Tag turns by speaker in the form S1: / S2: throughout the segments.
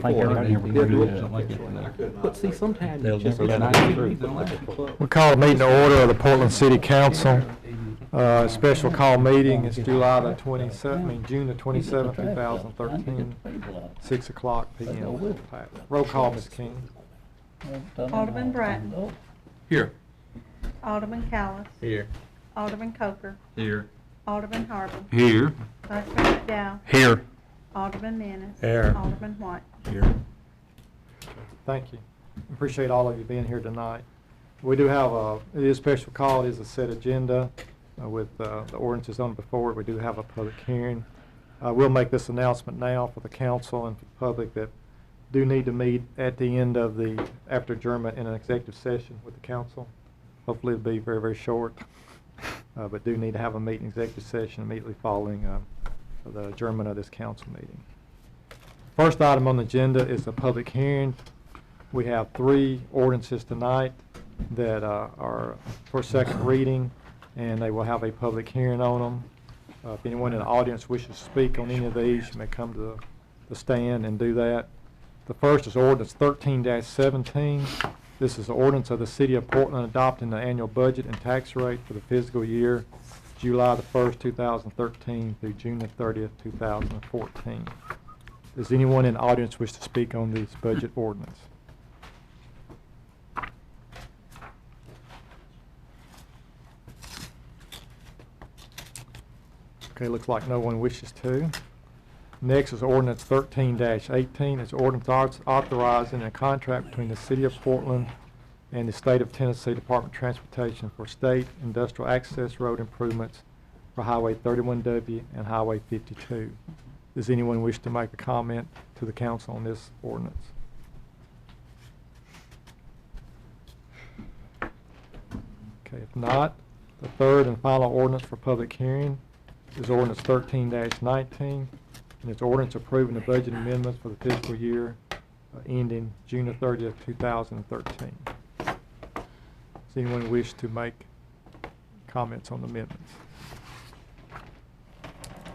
S1: Think everybody here would do something like
S2: But see, sometimes
S1: They'll
S2: it's just
S1: never let it through.
S3: We call a meeting to order of the Portland City Council. Special call meeting is July the 27th, June the 27th, 2013, 6 o'clock p.m. Roll call, Ms. King.
S4: Alderman Bratton.
S1: Here.
S4: Alderman Callis.
S1: Here.
S4: Alderman Coker.
S1: Here.
S4: Alderman Harbin.
S1: Here.
S4: Vice President Dow.
S1: Here.
S4: Alderman Menace.
S1: Here.
S4: Alderman White.
S1: Here.
S3: Thank you. Appreciate all of you being here tonight. We do have it is a special call. It is a set agenda with the ordinances on before it. We do have a public hearing. We'll make this announcement now for the council and for the public that do need to meet at the end of the after adjournment in an executive session with the council. Hopefully it'll be very, very short, but do need to have a meeting executive session immediately following the adjournment of this council meeting. First item on the agenda is a public hearing. We have 3 ordinances tonight that are for second reading, and they will have a public hearing on them. If anyone in the audience wishes to speak on any of these, you may come to the stand and do that. The first is ordinance 13-17. This is the ordinance of the City of Portland adopting the annual budget and tax rate for the fiscal year July the 1st, 2013 through June the 30th, 2014. Does anyone in the audience wish to speak on this budget ordinance? Okay, looks like no one wishes to. Next is ordinance 13-18. It's ordinance authorizing a contract between the City of Portland and the State of Tennessee Department of Transportation for state industrial access road improvements for Highway 31W and Highway 52. Does anyone wish to make a comment to the council on this ordinance? Okay, if not, the third and final ordinance for public hearing is ordinance 13-19. And it's ordinance approving the budget amendments for the fiscal year ending June the 30th, 2013. Does anyone wish to make comments on the amendments?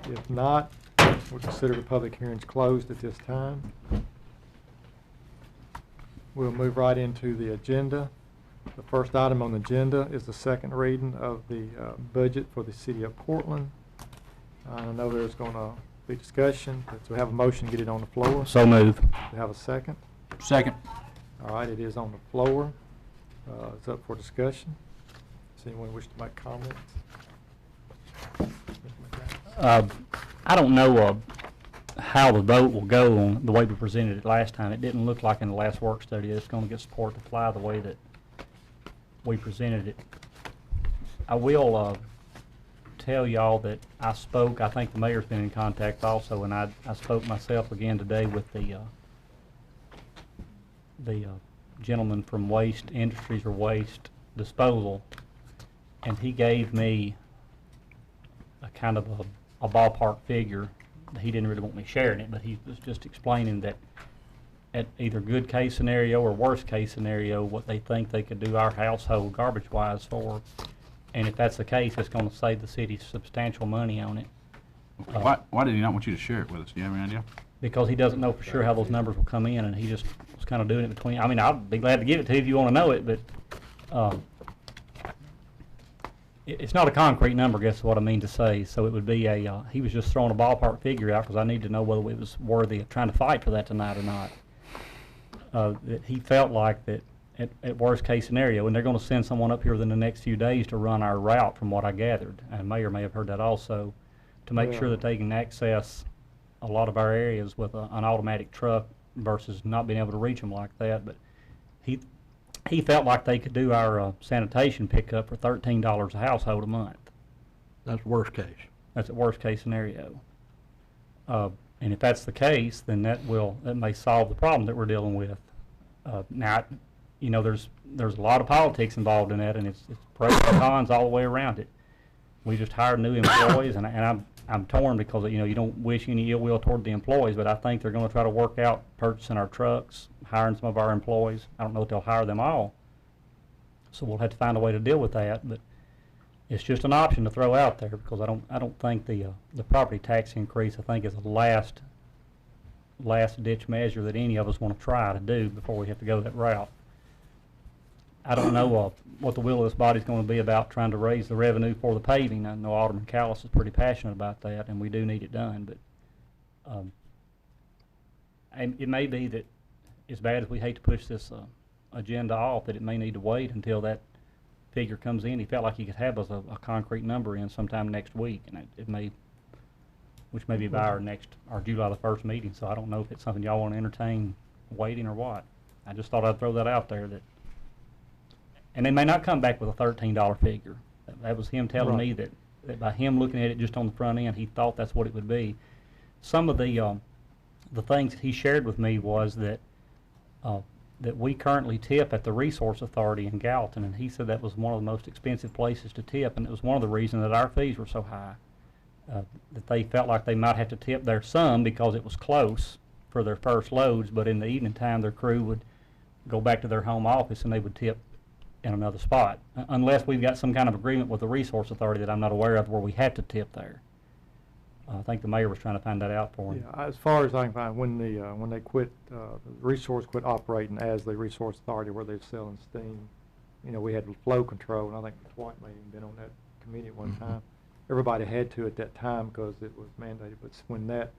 S3: If not, we'll consider the public hearings closed at this time. We'll move right into the agenda. The first item on the agenda is the second reading of the budget for the City of Portland. I know there's going to be discussion, but to have a motion, get it on the floor.
S1: So move.
S3: To have a second.
S1: Second.
S3: All right, it is on the floor. It's up for discussion. Does anyone wish to make comments?
S1: I don't know how the vote will go on the way we presented it last time. It didn't look like in the last work study it's going to get support to fly the way that we presented it. I will tell y'all that I spoke, I think the mayor's been in contact also, and I spoke myself again today with the gentleman from Waste Industries or Waste Disposal, and he gave me a kind of a ballpark figure. He didn't really want me sharing it, but he was just explaining that at either good case scenario or worst case scenario, what they think they could do our household garbage wise for. And if that's the case, it's going to save the city substantial money on it.
S5: Why did he not want you to share it with us? Do you have any idea?
S1: Because he doesn't know for sure how those numbers will come in, and he just was kind of doing it between. I mean, I'd be glad to give it to you if you want to know it, but it's not a concrete number, I guess is what I mean to say. So it would be he was just throwing a ballpark figure out because I need to know whether it was worthy of trying to fight for that tonight or not. That he felt like that at worst case scenario, and they're going to send someone up here within the next few days to run our route from what I gathered, and Mayor may have heard that also, to make sure that they can access a lot of our areas with an automatic truck versus not being able to reach them like that. But he felt like they could do our sanitation pickup for $13 a household a month.
S2: That's worst case.
S1: That's at worst case scenario. And if that's the case, then that may solve the problem that we're dealing with. Now, you know, there's a lot of politics involved in that, and it's pros and cons all the way around it. We just hired new employees, and I'm torn because, you know, you don't wish any ill will toward the employees, but I think they're going to try to work out purchasing our trucks, hiring some of our employees. I don't know if they'll hire them all, so we'll have to find a way to deal with that. But it's just an option to throw out there because I don't think the property tax increase, I think, is the last last ditch measure that any of us want to try to do before we have to go that route. I don't know what the will of this body's going to be about trying to raise the revenue for the paving. I know Alderman Callis is pretty passionate about that, and we do need it done, but and it may be that, as bad as we hate to push this agenda off, that it may need to wait until that figure comes in. He felt like he could have us a concrete number in sometime next week, and it may, which may be by our July the 1st meeting, so I don't know if it's something y'all want to entertain waiting or what. I just thought I'd throw that out there, that, and they may not come back with a $13 figure. That was him telling me that by him looking at it just on the front end, he thought that's what it would be. Some of the things that he shared with me was that that we currently tip at the Resource Authority in Gallatin, and he said that was one of the most expensive places to tip, and it was one of the reasons that our fees were so high. That they felt like they might have to tip there some because it was close for their first loads, but in the evening time their crew would go back to their home office and they would tip in another spot, unless we've got some kind of agreement with the Resource Authority that I'm not aware of where we have to tip there. I think the mayor was trying to find that out for him.
S3: Yeah, as far as I can find, when they quit, the Resource quit operating as the Resource Authority where they're selling steam, you know, we had flow control, and I think Dwight may have been on that committee at one time. Everybody had to at that time because it was mandated, but when that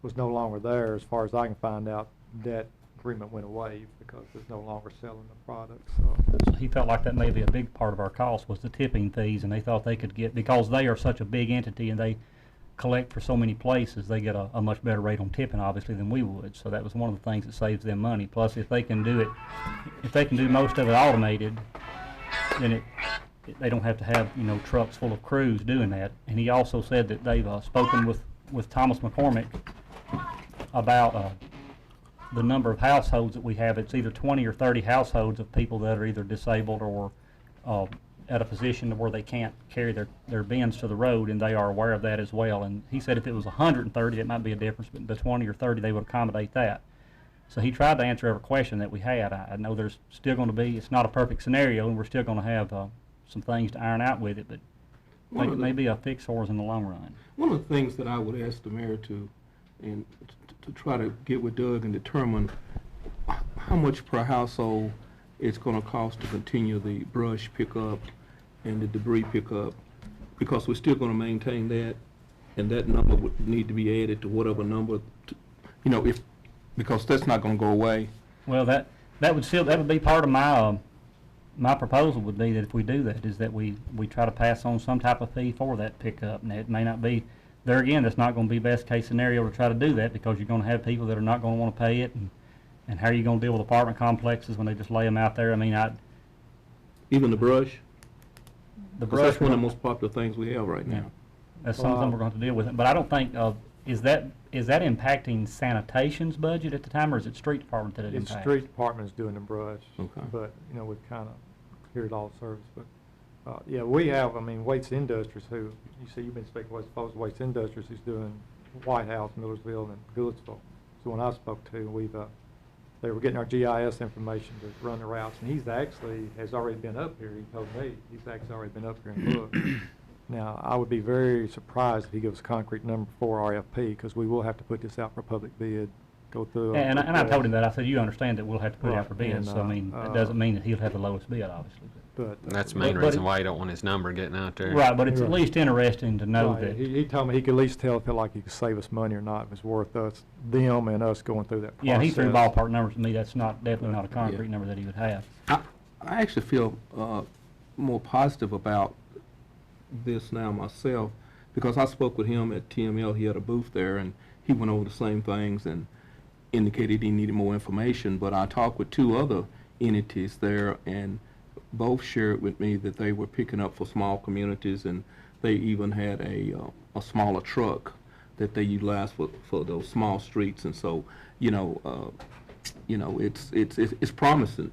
S3: was no longer there, as far as I can find out, that agreement went away because there's no longer selling the product.
S1: So he felt like that may be a big part of our cost was the tipping fees, and they thought they could get, because they are such a big entity and they collect for so many places, they get a much better rate on tipping obviously than we would. So that was one of the things that saves them money. Plus, if they can do it, if they can do most of it automated, then they don't have to have, you know, trucks full of crews doing that. And he also said that they've spoken with Thomas McCormick about the number of households that we have. It's either 20 or 30 households of people that are either disabled or at a position where they can't carry their bins to the road, and they are aware of that as well. And he said if it was 130, it might be a difference, but the 20 or 30, they would accommodate that. So he tried to answer every question that we had. I know there's still going to be, it's not a perfect scenario, and we're still going to have some things to iron out with it, but it may be a fix for us in the long run.
S2: One of the things that I would ask the mayor to try to get with Doug and determine how much per household it's going to cost to continue the brush pickup and the debris pickup, because we're still going to maintain that, and that number would need to be added to whatever number, you know, because that's not going to go away.
S1: Well, that would be part of my proposal would be that if we do that, is that we try to pass on some type of fee for that pickup. And it may not be, there again, that's not going to be best case scenario to try to do that, because you're going to have people that are not going to want to pay it, and how are you going to deal with apartment complexes when they just lay them out there? I mean,
S2: Even the brush?
S1: the
S2: 'Cause
S1: brush.
S2: that's one of the most popular things we have right
S1: Yeah.
S2: now.
S1: That's something we're going to have to deal with. But I don't think, is that impacting sanitation's budget at the time, or is it street department that it
S3: It's
S1: impacts?
S3: street department's doing the brush,
S2: Okay.
S3: but, you know, we've kind of cleared all the service, but, yeah, we have, I mean, Waits Industries, who, you see, you've been speaking with, folks, Waits Industries, who's doing White House, Millersville, and Goodlettsville. So when I spoke to, they were getting our GIS information to run the routes, and he's actually, has already been up here, he told me, he's actually already been up here and looked. Now, I would be very surprised if he gives a concrete number for RFP, because we will have to put this out for public bid, go through.
S1: And I told him that. I said, you understand that we'll have to put it out for
S3: Right,
S1: bids,
S3: and,
S1: so I mean, it doesn't mean that he'll have the lowest bid, obviously.
S3: But
S6: That's the main
S1: But
S6: reason
S1: it-
S6: why you don't want his number getting out there.
S1: Right, but it's at
S3: Right.
S1: least interesting to know
S3: right,
S1: that.
S3: he told me he could at least tell if like he could save us money or not, if it's worth them and us going through that process.
S1: Yeah, he threw ballpark numbers to me. That's definitely not a concrete number that he would have.
S2: I actually feel more positive about this now myself, because I spoke with him at TML. He had a booth there, and he went over the same things and indicated he needed more information. But I talked with two other entities there, and both shared with me that they were picking up for small communities, and they even had a smaller truck that they utilize for those small streets. And so, it's promising.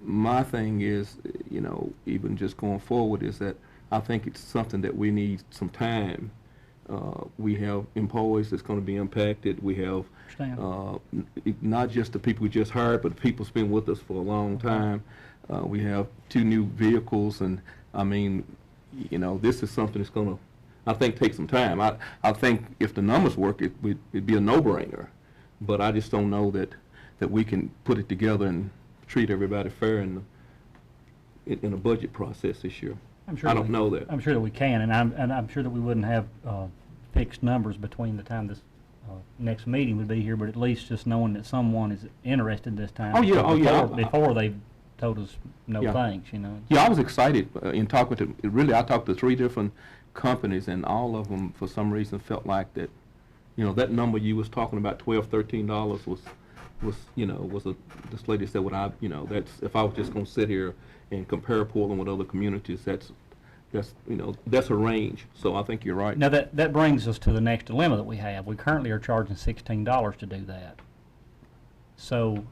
S2: My thing is, even just going forward, is that I think it's something that we need some time. We have employees that's going to be impacted. We have not just the people we just hired, but the people who's been with us for a long time. We have 2 new vehicles, and I mean, this is something that's going to I think take some time. I think if the numbers work, it'd be a no-brainer. But I just don't know that we can put it together and treat everybody fair in a budget process this year.
S1: I'm sure
S2: I
S1: that
S2: don't
S1: we-
S2: know that.
S1: I'm sure that we can, and I'm sure that we wouldn't have fixed numbers between the time this next meeting would be here, but at least just knowing that someone is interested this time.
S2: Oh, yeah, oh, yeah.
S1: Before they've told us no
S2: Yeah.
S1: thanks, you know.
S2: Yeah, I was excited in talking to, really, I talked to 3 different companies, and all of them, for some reason, felt like that, you know, that number you was talking about, $12, $13 was, you know, this lady said, you know, that's, if I was just gonna sit here and compare Portland with other communities, that's, you know, that's a range, so I think you're right.
S1: Now, that brings us to the next dilemma that we have. We currently are charging $16 to do that. So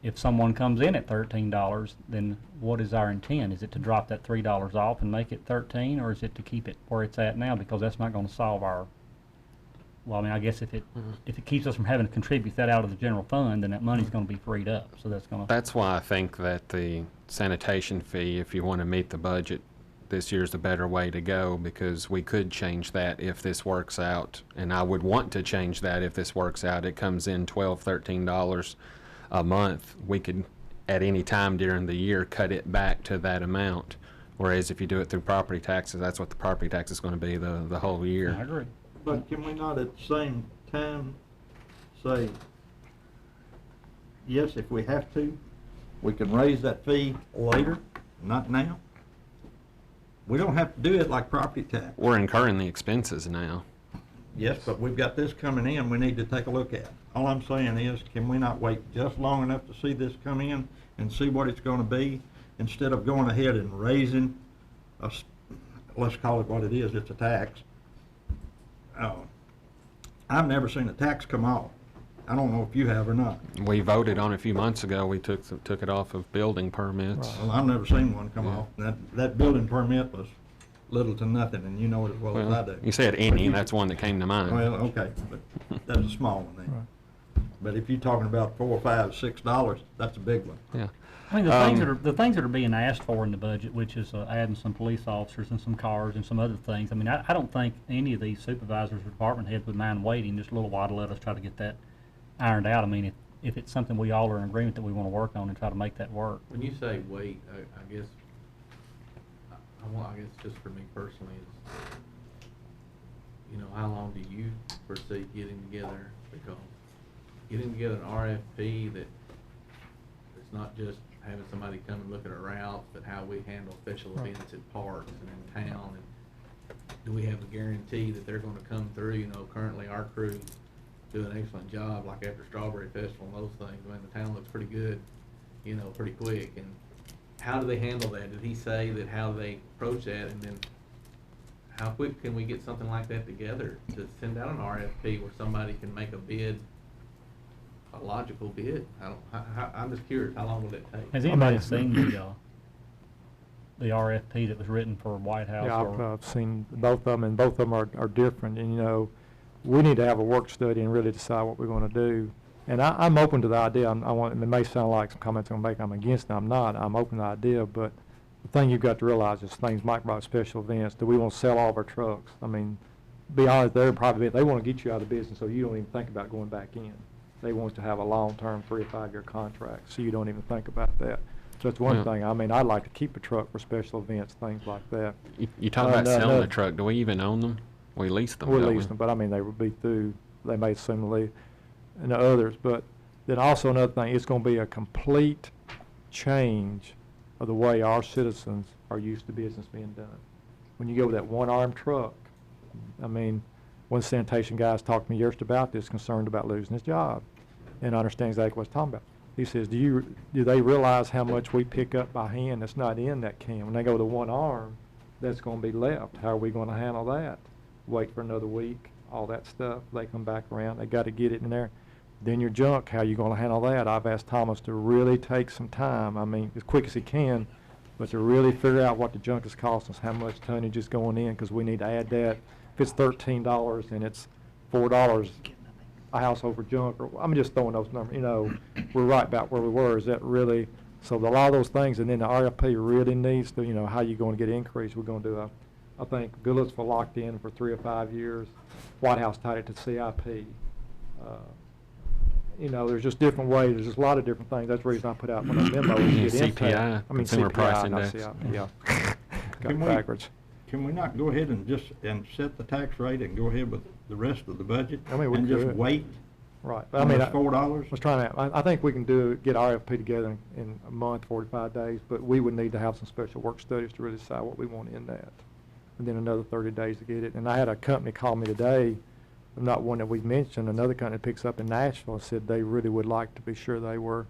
S1: if someone comes in at $13, then what is our intent? Is it to drop that $3 off and make it 13, or is it to keep it where it's at now? Because that's not gonna solve our, well, I mean, I guess if it keeps us from having to contribute that out of the general fund, then that money's gonna be freed up, so that's gonna.
S6: That's why I think that the sanitation fee, if you want to meet the budget, this year's the better way to go, because we could change that if this works out. And I would want to change that if this works out. It comes in $12, $13 a month. We could, at any time during the year, cut it back to that amount. Whereas if you do it through property taxes, that's what the property tax is going to be the whole year.
S1: I agree.
S7: But can we not at the same time say, yes, if we have to, we can raise that fee later, not now? We don't have to do it like property tax.
S6: We're incurring the expenses now.
S7: Yes, but we've got this coming in we need to take a look at. All I'm saying is, can we not wait just long enough to see this come in and see what it's gonna be, instead of going ahead and raising let's call it what it is, it's a tax. I've never seen a tax come off. I don't know if you have or not.
S6: We voted on it a few months ago. We took it off of building permits.
S7: Well, I've never seen one come
S6: Yeah.
S7: off. That building permit was little to nothing, and you know it as well as I do.
S6: You said any, that's one that came to mind.
S7: Well, okay, but that's a small one then. But if you're talking about $4, $5, $6, that's a big one.
S6: Yeah.
S1: I mean, the things that are being asked for in the budget, which is adding some police officers and some cars and some other things. I mean, I don't think any of these supervisors or department heads would mind waiting just a little while to let us try to get that ironed out. I mean, if it's something we all are in agreement that we want to work on and try to make that work.
S8: When you say wait, I guess, I guess just for me personally is, you know, how long do you foresee getting together? Because getting together an RFP that it's not just having somebody come and look at our routes, but how we handle special events at parks and in town, and do we have a guarantee that they're gonna come through? You know, currently our crews do an excellent job, like after Strawberry Festival and those things. I mean, the town looks pretty good, you know, pretty quick. And how do they handle that? Did he say that how they approach that, and then how quick can we get something like that together to send out an RFP where somebody can make a bid, a logical bid? I'm just curious, how long will it take?
S1: Has anybody seen the RFP that was written for White House?
S3: Yeah,
S1: or-
S3: I've seen both of them, and both of them are different, and, you know, we need to have a work study and really decide what we're gonna do. And I'm open to the idea. It may sound like some comments I'm gonna make, I'm against it, I'm not. I'm open to the idea, but the thing you've got to realize is things might brought special events. Do we want to sell all of our trucks? I mean, be honest, they want to get you out of the business so you don't even think about going back in. They want to have a long-term 3 or 5 year contract, so you don't even think about that. So that's one
S6: Yeah.
S3: thing. I mean, I'd like to keep a truck for special events, things like that.
S6: You talk about selling
S3: no.
S6: the truck. Do we even own them? We lease them,
S3: We
S6: don't
S3: lease them, but I mean, they would be through, they may similarly, and the others. But then also another thing, it's gonna be a complete change of the way our citizens are used to business being done. When you go with that one-armed truck, I mean, one sanitation guy's talked to me years about this, concerned about losing his job, and understands exactly what he's talking about. He says, do they realize how much we pick up by hand that's not in that can? When they go to one arm, that's gonna be left. How are we gonna handle that? Wait for another week, all that stuff. They come back around, they gotta get it in there. Then your junk, how you gonna handle that? I've asked Thomas to really take some time, I mean, as quick as he can, but to really figure out what the junk is costing us, how much tonnage is going in, because we need to add that. If it's $13 and it's $4 a household for junk, or, I'm just throwing those numbers, you know, we're right about where we were. Is that really, so a lot of those things, and then the RFP really needs to, you know, how you gonna get increased. We're gonna do I think Goodlettsville locked in for 3 or 5 years. White House tied it to CIP. You know, there's just different ways, there's just a lot of different things. That's the reason I put out one of the memos.
S6: Yeah,
S3: to get
S6: CPI,
S3: impact. I mean,
S6: Consumer Price
S3: CPI, not
S6: Index.
S3: CIP, yeah. Got
S7: Can
S3: it
S7: we-
S3: backwards.
S7: Can we not go ahead and set the tax rate and go ahead with the rest of the budget?
S3: I mean, we
S7: and just
S3: could.
S7: wait
S3: Right. But I
S7: on
S3: mean,
S7: this
S3: I
S7: $4?
S3: was trying to, I think we can get RFP together in a month, 45 days, but we would need to have some special work studies to really decide what we want in that. And then another 30 days to get it. And I had a company call me today, not one that we mentioned, another company that picks up in Nashville, said they really would like to be sure they were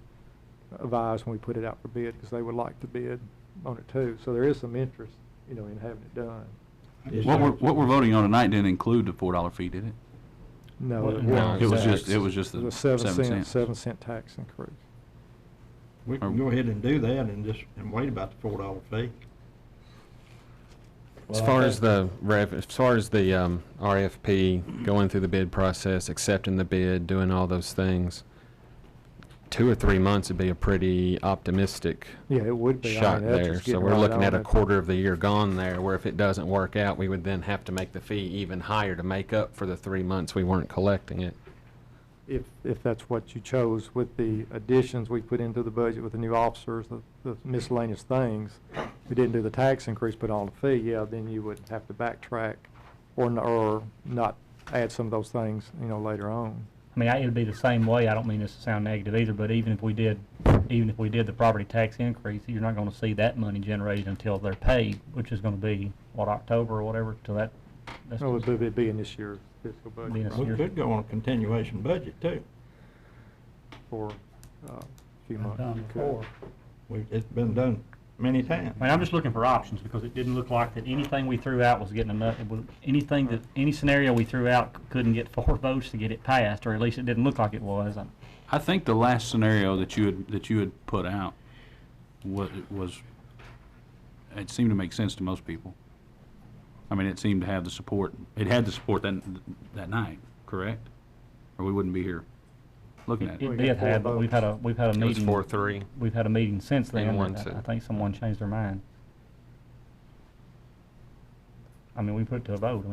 S3: advised when we put it out for bid, because they would like to bid on it too. So there is some interest, you know, in having it done.
S5: What we're voting on tonight didn't include the $4 fee, did it?
S3: No,
S1: Well,
S3: it
S1: no,
S3: wasn't.
S5: It was
S1: tax.
S5: just, it was just
S3: It
S5: the
S3: was
S5: 7 cents.
S3: 7-cent tax increase.
S7: We can go ahead and do that and wait about the $4 fee.
S6: As far as the RFP, going through the bid process, accepting the bid, doing all those things, 2 or 3 months would be a pretty optimistic
S3: Yeah, it would be. I
S6: shot
S3: mean, that's
S6: there.
S3: just
S6: So
S3: getting
S6: we're
S3: right
S6: looking
S3: on
S6: at a
S3: it.
S6: quarter of the year gone there, where if it doesn't work out, we would then have to make the fee even higher to make up for the 3 months we weren't collecting it.
S3: If that's what you chose, with the additions we put into the budget with the new officers, the miscellaneous things, we didn't do the tax increase, put on the fee, yeah, then you would have to backtrack or not add some of those things, you know, later on.
S1: I mean, it'd be the same way, I don't mean this to sound negative either, but even if we did the property tax increase, you're not gonna see that money generated until they're paid, which is gonna be, what, October or whatever, till that's
S3: No, it'd be in this year's fiscal
S1: Be in
S3: budget
S1: this
S7: We
S3: right,
S1: year.
S7: could go on a continuation budget too.
S3: for a few months.
S1: Done
S3: You could.
S1: before.
S7: It's been done many times.
S1: I mean, I'm just looking for options, because it didn't look like that anything we threw out was getting enough, any scenario we threw out couldn't get 4 votes to get it passed, or at least it didn't look like it was.
S5: I think the last scenario that you had put out was it seemed to make sense to most people. I mean, it seemed to have the support. It had the support that night, correct? Or we wouldn't be here looking at
S1: It
S5: it.
S3: We
S1: did
S3: got 4
S1: have, but we've had a
S6: It was
S1: meeting.
S6: 4-3.
S1: We've had a meeting since then,
S6: And one
S1: and I
S6: said-
S1: think someone changed their mind. I mean, we put it to a vote,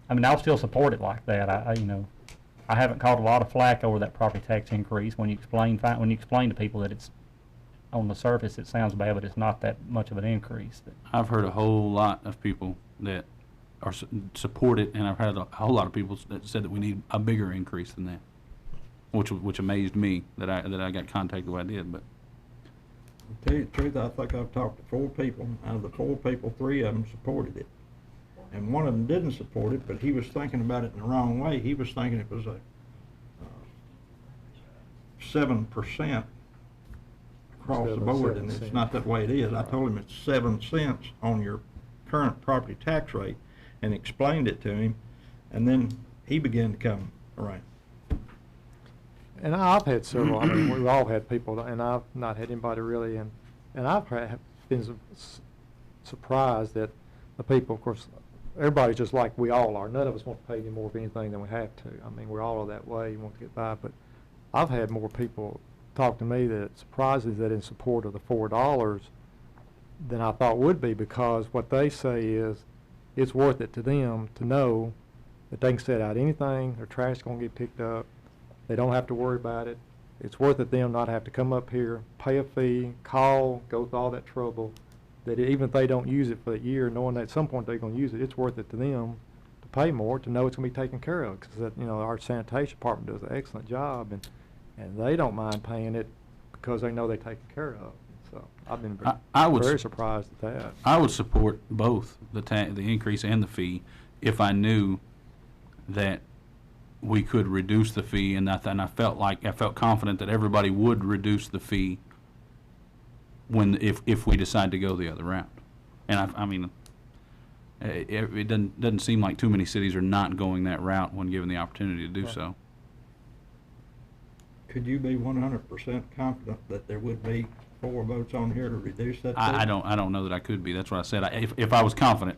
S1: I mean, I'll still support it like that, I haven't caught a lot of flack over that property tax increase when you explain to people that it's, on the surface, it sounds bad, but it's not that much of an increase.
S5: I've heard a whole lot of people that are support it, and I've had a whole lot of people that said that we need a bigger increase than that, which amazed me that I got contacted the way I did. But
S7: To tell you the truth, I think I've talked to 4 people. Out of the 4 people, 3 of them supported it. And one of them didn't support it, but he was thinking about it in the wrong way. He was thinking it was a 7% across the
S3: 7
S7: board, and
S3: cents.
S7: it's not that way it is. I told him it's 7 cents on your current property tax rate and explained it to him, and then he began to come around.
S3: And I've had several, I mean, we've all had people, and I've not had anybody really, and I've been surprised that the people, of course, everybody's just like we all are. None of us want to pay any more of anything than we have to. I mean, we're all that way, you want to get by, but I've had more people talk to me that it surprises that in support of the $4 than I thought would be, because what they say is it's worth it to them to know that they can set out anything, their trash is going to get picked up, they don't have to worry about it. It's worth it to them not to have to come up here, pay a fee, call, go through all that trouble, that even if they don't use it for a year, knowing that at some point they're going to use it, it's worth it to them to pay more, to know it's going to be taken care of. Because, our sanitation department does an excellent job, and they don't mind paying it because they know they're taken care of. So I've been very surprised at that.
S5: I would support both the increase and the fee if I knew that we could reduce the fee, and I felt confident that everybody would reduce the fee if we decide to go the other route. And I mean, it doesn't seem like too many cities are not going that route when given the opportunity to do
S3: Right.
S5: so.
S7: Could you be 100% confident that there would be 4 votes on here to reduce that fee?
S5: I don't know that I could be. That's what I said. If I was confident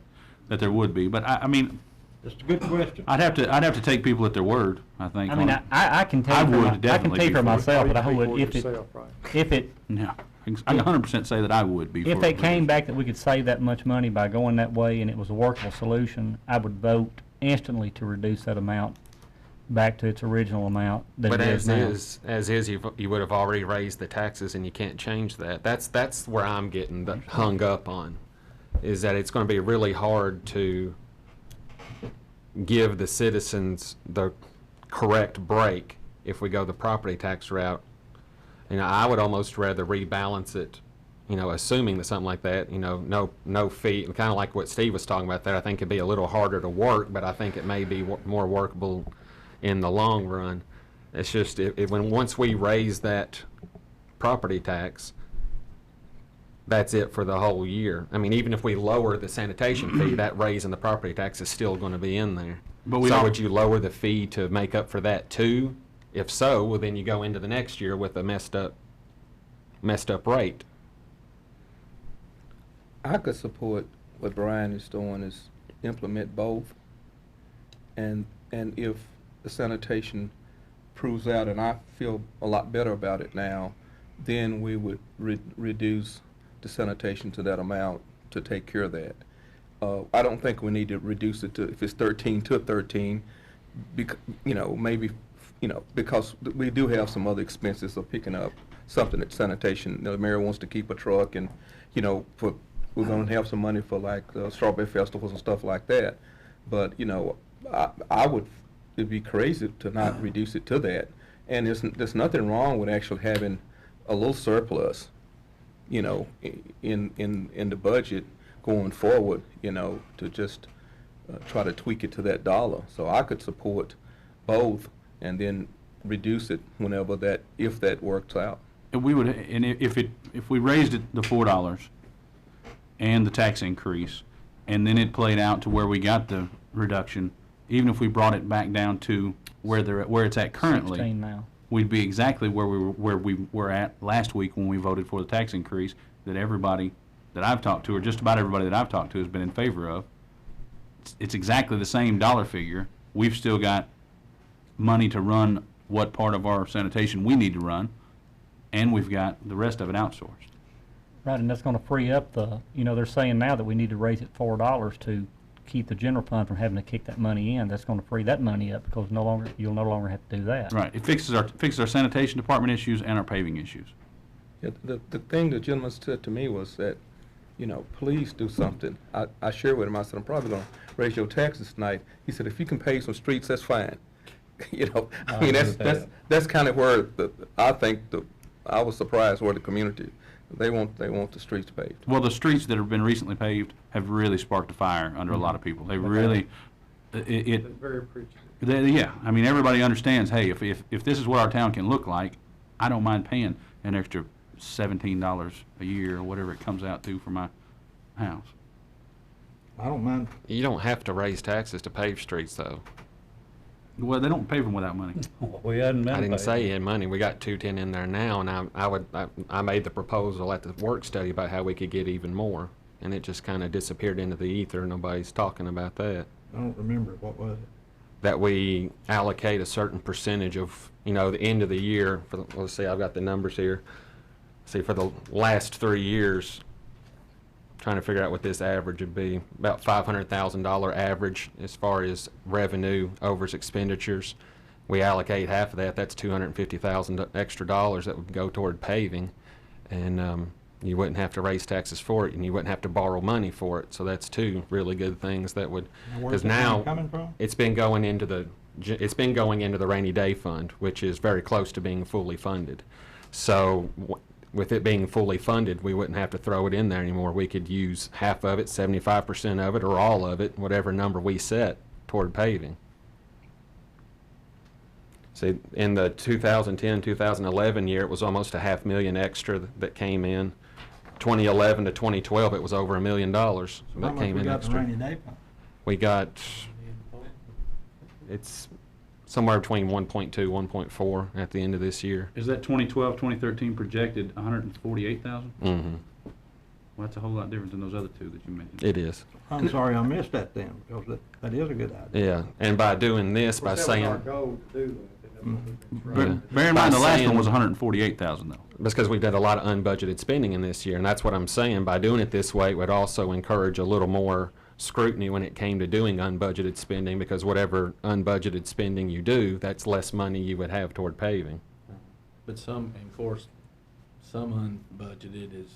S5: that there would be, but I mean,
S7: It's a good question.
S5: I'd have to take people at their word, I think.
S1: I mean,
S5: on-
S1: I can tell
S5: I
S1: you,
S5: would
S1: I can
S5: definitely
S1: tell you
S5: be
S1: for
S5: for it.
S1: myself that I
S3: Pay for
S1: would,
S3: it yourself, right.
S1: if it,
S5: Yeah. I can 100% say that I would be for.
S1: If it came back that we could save that much money by going that way and it was a workable solution, I would vote instantly to reduce that amount back to its original amount that
S6: But
S1: it is now.
S6: as is, you would have already raised the taxes and you can't change that. That's where I'm getting hung up on, is that it's gonna be really hard to give the citizens the correct break if we go the property tax route. You know, I would almost rather rebalance it, you know, assuming that something like that, you know, no fee, kind of like what Steve was talking about there. I think it'd be a little harder to work, but I think it may be more workable in the long run. It's just, once we raise that property tax, that's it for the whole year. I mean, even if we lower the sanitation fee, that raise in the property tax is still gonna be in there.
S5: But we
S6: So
S5: don't-
S6: would you lower the fee to make up for that too? If so, well, then you go into the next year with a messed up rate.
S2: I could support what Brian is doing, is implement both. And if the sanitation proves out, and I feel a lot better about it now, then we would reduce the sanitation to that amount to take care of that. I don't think we need to reduce it to, if it's 13 to 13, you know, maybe, you know, because we do have some other expenses of picking up something at sanitation. You know, the mayor wants to keep a truck, and, you know, we're going to have some money for like strawberry festivals and stuff like that. But, you know, it'd be crazy to not reduce it to that. And there's nothing wrong with actually having a little surplus, you know, in the budget going forward, you know, to just try to tweak it to that dollar. So I could support both and then reduce it if that works out.
S5: And we would, and if we raised it to $4 and the tax increase, and then it played out to where we got the reduction, even if we brought it back down to where it's at currently,
S1: 16 now.
S5: we'd be exactly where we were at last week when we voted for the tax increase that everybody that I've talked to, or just about everybody that I've talked to, has been in favor of. It's exactly the same dollar figure. We've still got money to run what part of our sanitation we need to run, and we've got the rest of it outsourced.
S1: Right, and that's gonna free up they're saying now that we need to raise it $4 to keep the general fund from having to kick that money in. That's gonna free that money up because you'll no longer have to do that.
S5: Right. It fixes our sanitation department issues and our paving issues.
S2: Yeah, the thing the gentleman said to me was that, you know, please do something. I shared with him, I said, I'm probably going to raise your taxes tonight. He said, if you can pave some streets, that's fine. You know, I mean, that's kind of where I think I was surprised where the community, they want the streets paved.
S5: Well, the streets that have been recently paved have really sparked a fire under a lot of people. They really,
S3: It's very appreciative.
S5: yeah, I mean, everybody understands, hey, if this is what our town can look like, I don't mind paying an extra $17 a year or whatever it comes out to for my house.
S7: I don't mind.
S6: You don't have to raise taxes to pave streets, though.
S5: Well, they don't pave them without money.
S1: We hadn't
S6: I didn't say you had money. We got 210 in there now, and I made the proposal at the work study about how we could get even more, and it just kind of disappeared into the ether. Nobody's talking about that.
S7: I don't remember. What was it?
S6: That we allocate a certain percentage of, you know, the end of the year. Let's see, I've got the numbers here. See, for the last 3 years, trying to figure out what this average would be, about $500,000 average as far as revenue over expenditures. We allocate half of that. That's $250,000 extra dollars that would go toward paving, and you wouldn't have to raise taxes for it, and you wouldn't have to borrow money for it. So that's two really good things that would,
S7: Where's
S6: because
S7: the money
S6: now
S7: coming from?
S6: it's been going into the rainy day fund, which is very close to being fully funded. So with it being fully funded, we wouldn't have to throw it in there anymore. We could use half of it, 75% of it, or all of it, whatever number we set toward paving. See, in the 2010-2011 year, it was almost $500,000 extra that came in. 2011 to 2012, it was over $1 million
S7: So how
S6: that
S7: much
S6: came
S7: we
S6: in
S7: got
S6: extra.
S7: rainy day fund?
S6: We got, it's somewhere between 1.2, 1.4 at the end of this year.
S5: Is that 2012, 2013 projected 148,000?
S6: Mm-hmm.
S5: Well, that's a whole lot different than those other two that you mentioned.
S6: It is.
S7: I'm sorry I missed that then, because that is a good idea.
S6: Yeah, and by doing this, by
S3: Of course, that was our
S6: saying,
S3: goal to do that, and
S5: Bear in mind, the last one was 148,000 though.
S6: Because we've done a lot of unbudgeted spending in this year, and that's what I'm saying. By doing it this way, it would also encourage a little more scrutiny when it came to doing unbudgeted spending, because whatever unbudgeted spending you do, that's less money you would have toward paving.
S8: But some, and of course, some unbudgeted is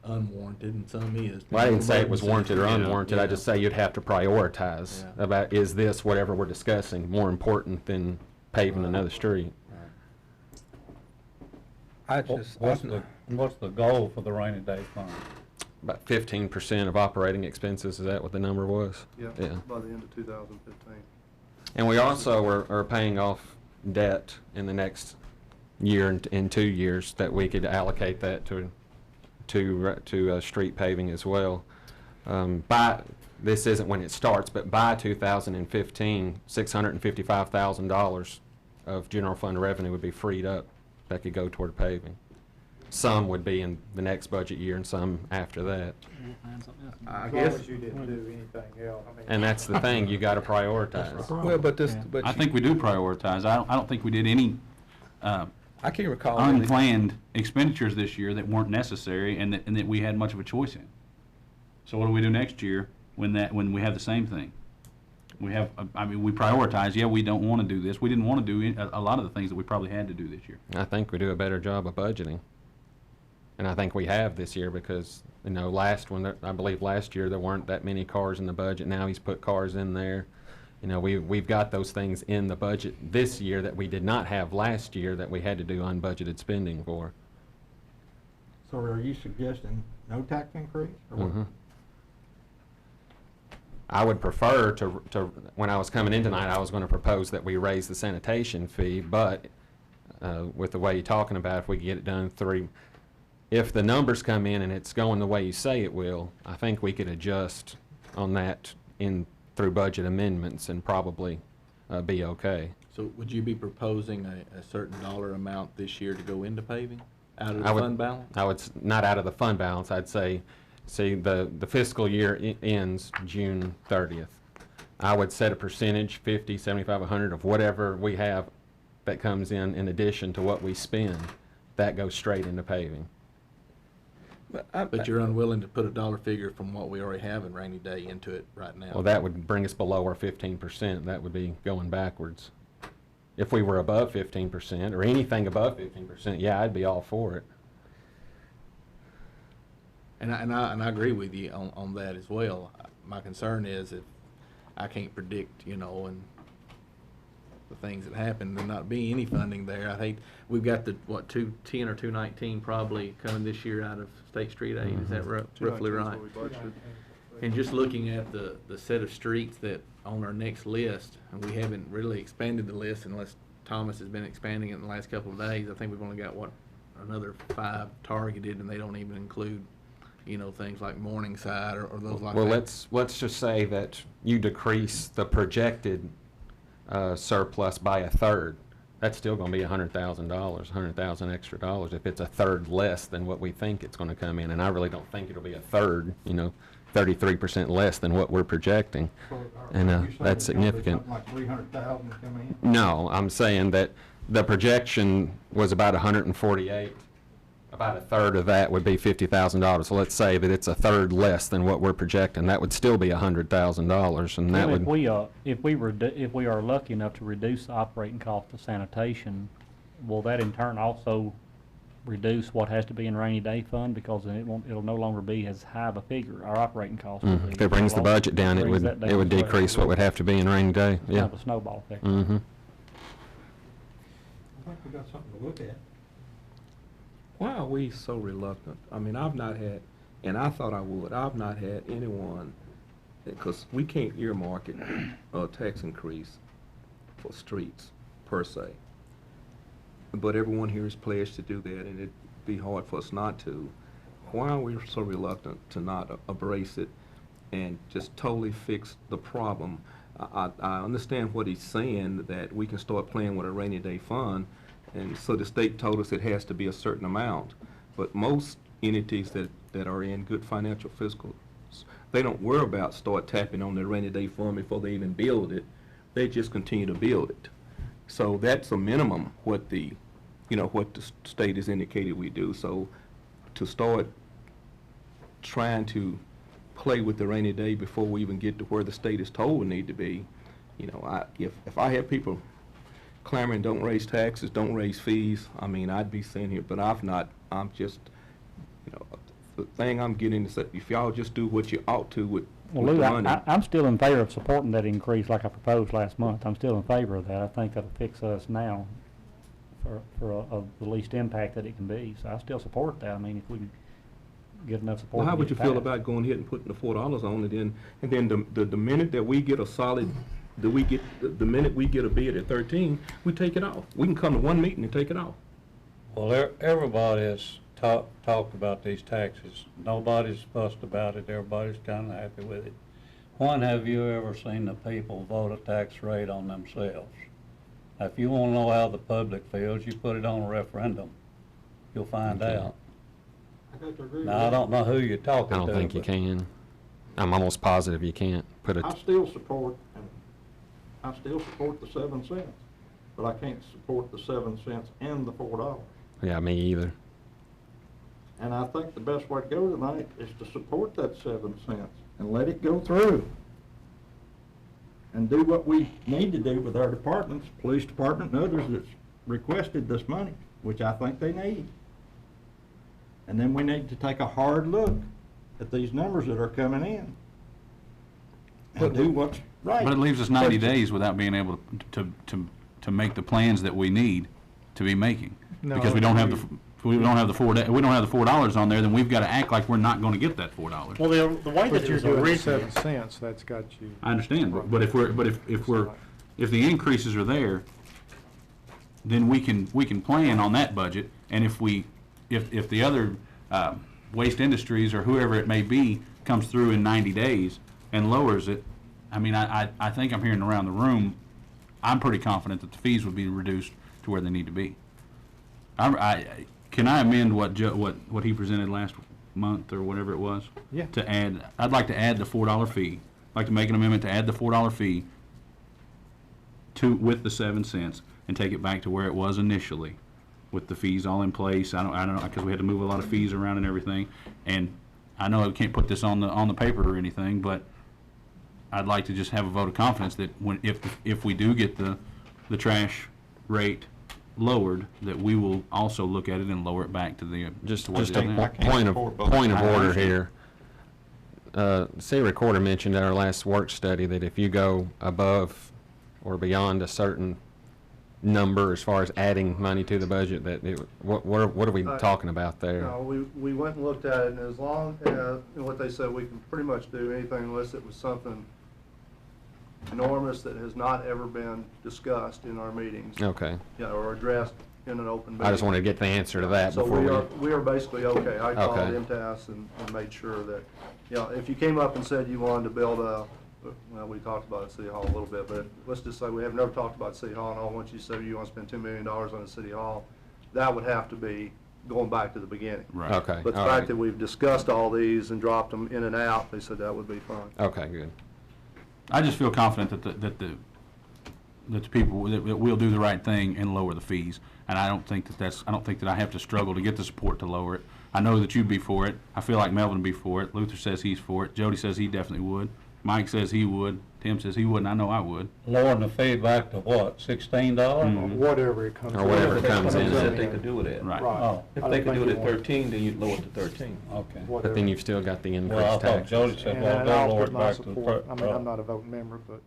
S8: unwarranted and some is.
S6: Well, I didn't say it was warranted or
S8: Yeah,
S6: unwarranted, I
S8: yeah.
S6: just say you'd have to prioritize
S8: Yeah.
S6: about, is this, whatever we're discussing, more important than paving
S8: Right.
S6: another street?
S9: What's the goal for the rainy day fund?
S6: About 15% of operating expenses, is that what the number was?
S10: Yeah,
S6: Yeah.
S10: by the end of 2015.
S6: And we also are paying off debt in the next year and in 2 years that we could allocate that to street paving as well. This isn't when it starts, but by 2015, $655,000 of general fund revenue would be freed up that could go toward paving. Some would be in the next budget year and some after that.
S3: As long as you didn't do anything else, I mean.
S6: And that's the thing, you gotta prioritize.
S2: Well, but this,
S1: Yeah.
S2: but
S5: I think we do prioritize. I don't think we did any
S2: I can't recall. any-
S5: unplanned expenditures this year that weren't necessary and that we had much of a choice in. So what do we do next year when we have the same thing? We have, I mean, we prioritize, yeah, we don't want to do this. We didn't want to do a lot of the things that we probably had to do this year.
S6: I think we do a better job of budgeting. And I think we have this year because, you know, I believe last year there weren't that many cars in the budget. Now he's put cars in there. You know, we've got those things in the budget this year that we did not have last year that we had to do unbudgeted spending for.
S7: So are you suggesting no tax increase or what?
S6: Mhm. I would prefer to, when I was coming in tonight, I was going to propose that we raise the sanitation fee, but with the way you're talking about, if we get it done if the numbers come in and it's going the way you say it will, I think we could adjust on that through budget amendments and probably be okay.
S8: So would you be proposing a certain dollar amount this year to go into paving out of the
S6: I would-
S8: fund balance?
S6: I would, not out of the fund balance, I'd say, see, the fiscal year ends June 30th. I would set a percentage, 50, 75, 100 of whatever we have that comes in addition to what we spend, that goes straight into paving.
S8: But you're unwilling to put a dollar figure from what we already have in rainy day into it right now?
S6: Well, that would bring us below our 15%. That would be going backwards. If we were above 15% or anything above 15%, yeah, I'd be all for it.
S8: And I agree with you on that as well. My concern is if I can't predict, you know, and the things that happen, there not be any funding there. I hate, we've got the, 210 or 219 probably coming this year out of State Street Aid, is that roughly
S10: 219 is
S8: right?
S10: what we budgeted.
S8: And just looking at the set of streets that on our next list, and we haven't really expanded the list unless Thomas has been expanding it in the last couple of days. I think we've only got, another 5 targeted, and they don't even include, you know, things like Morningside or those like that.
S6: Well, let's just say that you decrease the projected surplus by a third. That's still going to be $100,000, $100,000 extra dollars if it's a third less than what we think it's going to come in. And I really don't think it'll be a third, you know, 33% less than what we're projecting. And that's significant.
S7: Something like 300,000 coming in?
S6: No, I'm saying that the projection was about 148. About a third of that would be $50,000. So let's say that it's a third less than what we're projecting. That would still be $100,000, and that would.
S1: If we are lucky enough to reduce the operating cost of sanitation, will that in turn also reduce what has to be in rainy day fund, because then it'll no longer be as high of a figure, our operating cost will be.
S6: If it brings the budget down, it would
S1: Brings that
S6: it would
S1: down as well.
S6: decrease what would have to be in rainy day.
S1: Kind
S6: Yeah.
S1: of a snowball effect.
S6: Mm-hmm.
S7: I think we got something to look at.
S2: Why are we so reluctant? I mean, I've not had, and I thought I would, I've not had anyone, because we can't earmark it, a tax increase for streets, per se. But everyone here is pledged to do that, and it'd be hard for us not to. Why are we so reluctant to not embrace it and just totally fix the problem? I understand what he's saying, that we can start playing with a rainy day fund, and so the state told us it has to be a certain amount. But most entities that are in good financial fiscal, they don't worry about start tapping on their rainy day fund before they even build it. They just continue to build it. So that's a minimum what the, what the state has indicated we do. So to start trying to play with the rainy day before we even get to where the state is told we need to be, if I have people clamoring, don't raise taxes, don't raise fees, I mean, I'd be saying here, but I'm just, the thing I'm getting is that if y'all just do what you ought to with
S1: Well,
S2: the
S1: Lou,
S2: money.
S1: I'm still in favor of supporting that increase like I proposed last month. I'm still in favor of that. I think that'll fix us now for the least impact that it can be. So I still support that. I mean, if we can get enough support.
S2: Well, how
S1: to
S2: would
S1: get
S2: you feel
S1: passed.
S2: about going ahead and putting the $4 on it, and then the minute that we get a solid, the minute we get a bid at 13, we take it off. We can come to one meeting and take it off.
S9: Well, everybody has talked about these taxes. Nobody's fussed about it. Everybody's kind of happy with it. When have you ever seen the people vote a tax rate on themselves? Now, if you want to know how the public feels, you put it on a referendum. You'll find out. Now, I don't know who you're talking
S6: I
S9: to.
S6: don't think you
S9: but-
S6: can. I'm almost positive you can't put
S7: I
S6: it,
S7: still support the 7 cents, but I can't support the 7 cents and the $4.
S6: yeah, me either.
S7: And I think the best way to go tonight is to support that 7 cents and let it go through. And do what we need to do with our departments, police department and others that's requested this money, which I think they need. And then we need to take a hard look at these numbers that are coming in. And do what's right.
S5: But it leaves us 90 days without being able to make the plans that we need to be making.
S3: No,
S5: Because we don't have we don't have the $4 on there, then we've got to act like we're not going to get that $4.
S1: Well, the way
S3: But
S1: that it
S3: you're
S1: was
S3: doing
S1: originally,
S3: 7 cents, that's got you.
S5: I understand, but if the increases are there, then we can plan on that budget, and if the other waste industries or whoever it may be comes through in 90 days and lowers it, I mean, I think I'm hearing around the room, I'm pretty confident that the fees would be reduced to where they need to be. Can I amend what he presented last month or whatever it was?
S3: Yeah.
S5: I'd like to add the $4 fee. I'd like to make an amendment to add the $4 fee with the 7 cents and take it back to where it was initially, with the fees all in place. I don't know, because we had to move a lot of fees around and everything. And I know I can't put this on the paper or anything, but I'd like to just have a vote of confidence that if we do get the trash rate lowered, that we will also look at it and lower it back to the
S6: Just
S5: to what
S6: just
S5: it
S6: a
S5: is now.
S6: point of
S5: I
S6: order
S5: understand.
S6: here. City recorder mentioned at our last work study that if you go above or beyond a certain number as far as adding money to the budget, that what are we talking about there?
S10: No, we went and looked at it, and as long as, what they said, we can pretty much do anything unless it was something enormous that has not ever been discussed in our meetings.
S6: Okay.
S10: Yeah, or addressed in an open meeting.
S6: I just wanted to get the answer to that
S10: So
S6: before
S10: we are basically okay. I called
S6: Okay.
S10: MTS and made sure that, if you came up and said you wanted to build well, we talked about it at City Hall a little bit, but let's just say we have never talked about City Hall, and I want you to say you want to spend $2 million on the City Hall, that would have to be going back to the beginning.
S5: Right.
S6: Okay.
S10: But the
S6: all
S10: fact
S6: right.
S10: that we've discussed all these and dropped them in and out, they said that would be fine.
S6: Okay, good.
S5: I just feel confident that the people, that we'll do the right thing and lower the fees. And I don't think that I have to struggle to get the support to lower it. I know that you'd be for it. I feel like Melvin would be for it. Luther says he's for it. Jody says he definitely would. Mike says he would. Tim says he would, and I know I would.
S9: Lowering the fee back to what, $16?
S5: Mhm.
S3: Whatever it comes.
S6: Or whatever it comes in
S2: That
S6: at.
S2: they could do it at.
S5: Right.
S9: Oh,
S2: If they could do it at 13, then you'd lower it to 13.
S9: okay.
S6: But then you've still got the
S9: Well, I
S6: increased
S9: thought
S6: taxes.
S9: Jody said,
S3: And
S9: well,
S3: I'll
S9: they'll lower
S3: put
S9: it
S3: my
S9: back to the
S3: support. I mean, I'm not a voting member, but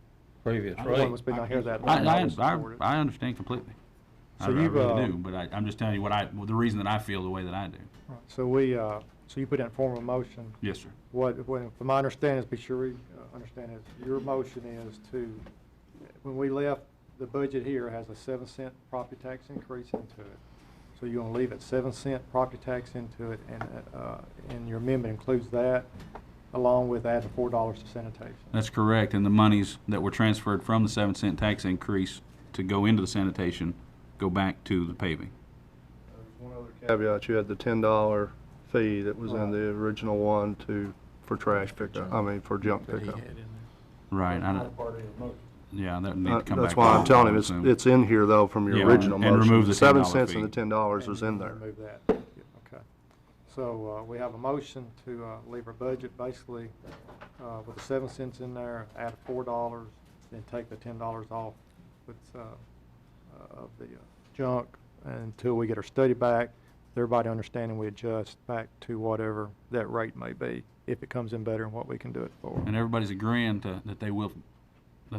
S9: previous
S3: I
S9: rate.
S3: was been not here that long.
S5: I
S3: would support it.
S5: understand completely.
S3: So
S5: I
S3: you've,
S5: really do, but I'm just telling you the reason that I feel the way that I do.
S3: Right. So you put that in form of a motion.
S5: Yes, sir.
S3: From my understanding, be sure we understand is, your motion is to, when we left, the budget here has a 7 cent property tax increase into it. So you're gonna leave it 7 cent property tax into it, and your amendment includes that, along with adding $4 to sanitation.
S5: That's correct, and the monies that were transferred from the 7 cent tax increase to go into the sanitation go back to the paving.
S10: There's one other caveat, you had the $10 fee that was in the original one for trash pickup, for junk
S8: That he
S10: pickup.
S8: had in there.
S5: Right. Yeah, that would need to come back.
S10: That's why I'm telling him,
S5: I
S10: it's,
S5: assume.
S10: it's in here though from
S5: Yeah,
S10: your original
S5: and
S10: motion.
S5: remove the
S10: $7
S5: $10
S10: and the $10 is in there.
S3: Remove that. Okay. So, we have a motion to, leave our budget basically, with the 7 cents in there, add $4, then take the $10 off with, of the junk until we get our study back. Everybody understanding we adjust back to whatever that rate may be, if it comes in better than what we can do it for.
S5: And everybody's agreeing that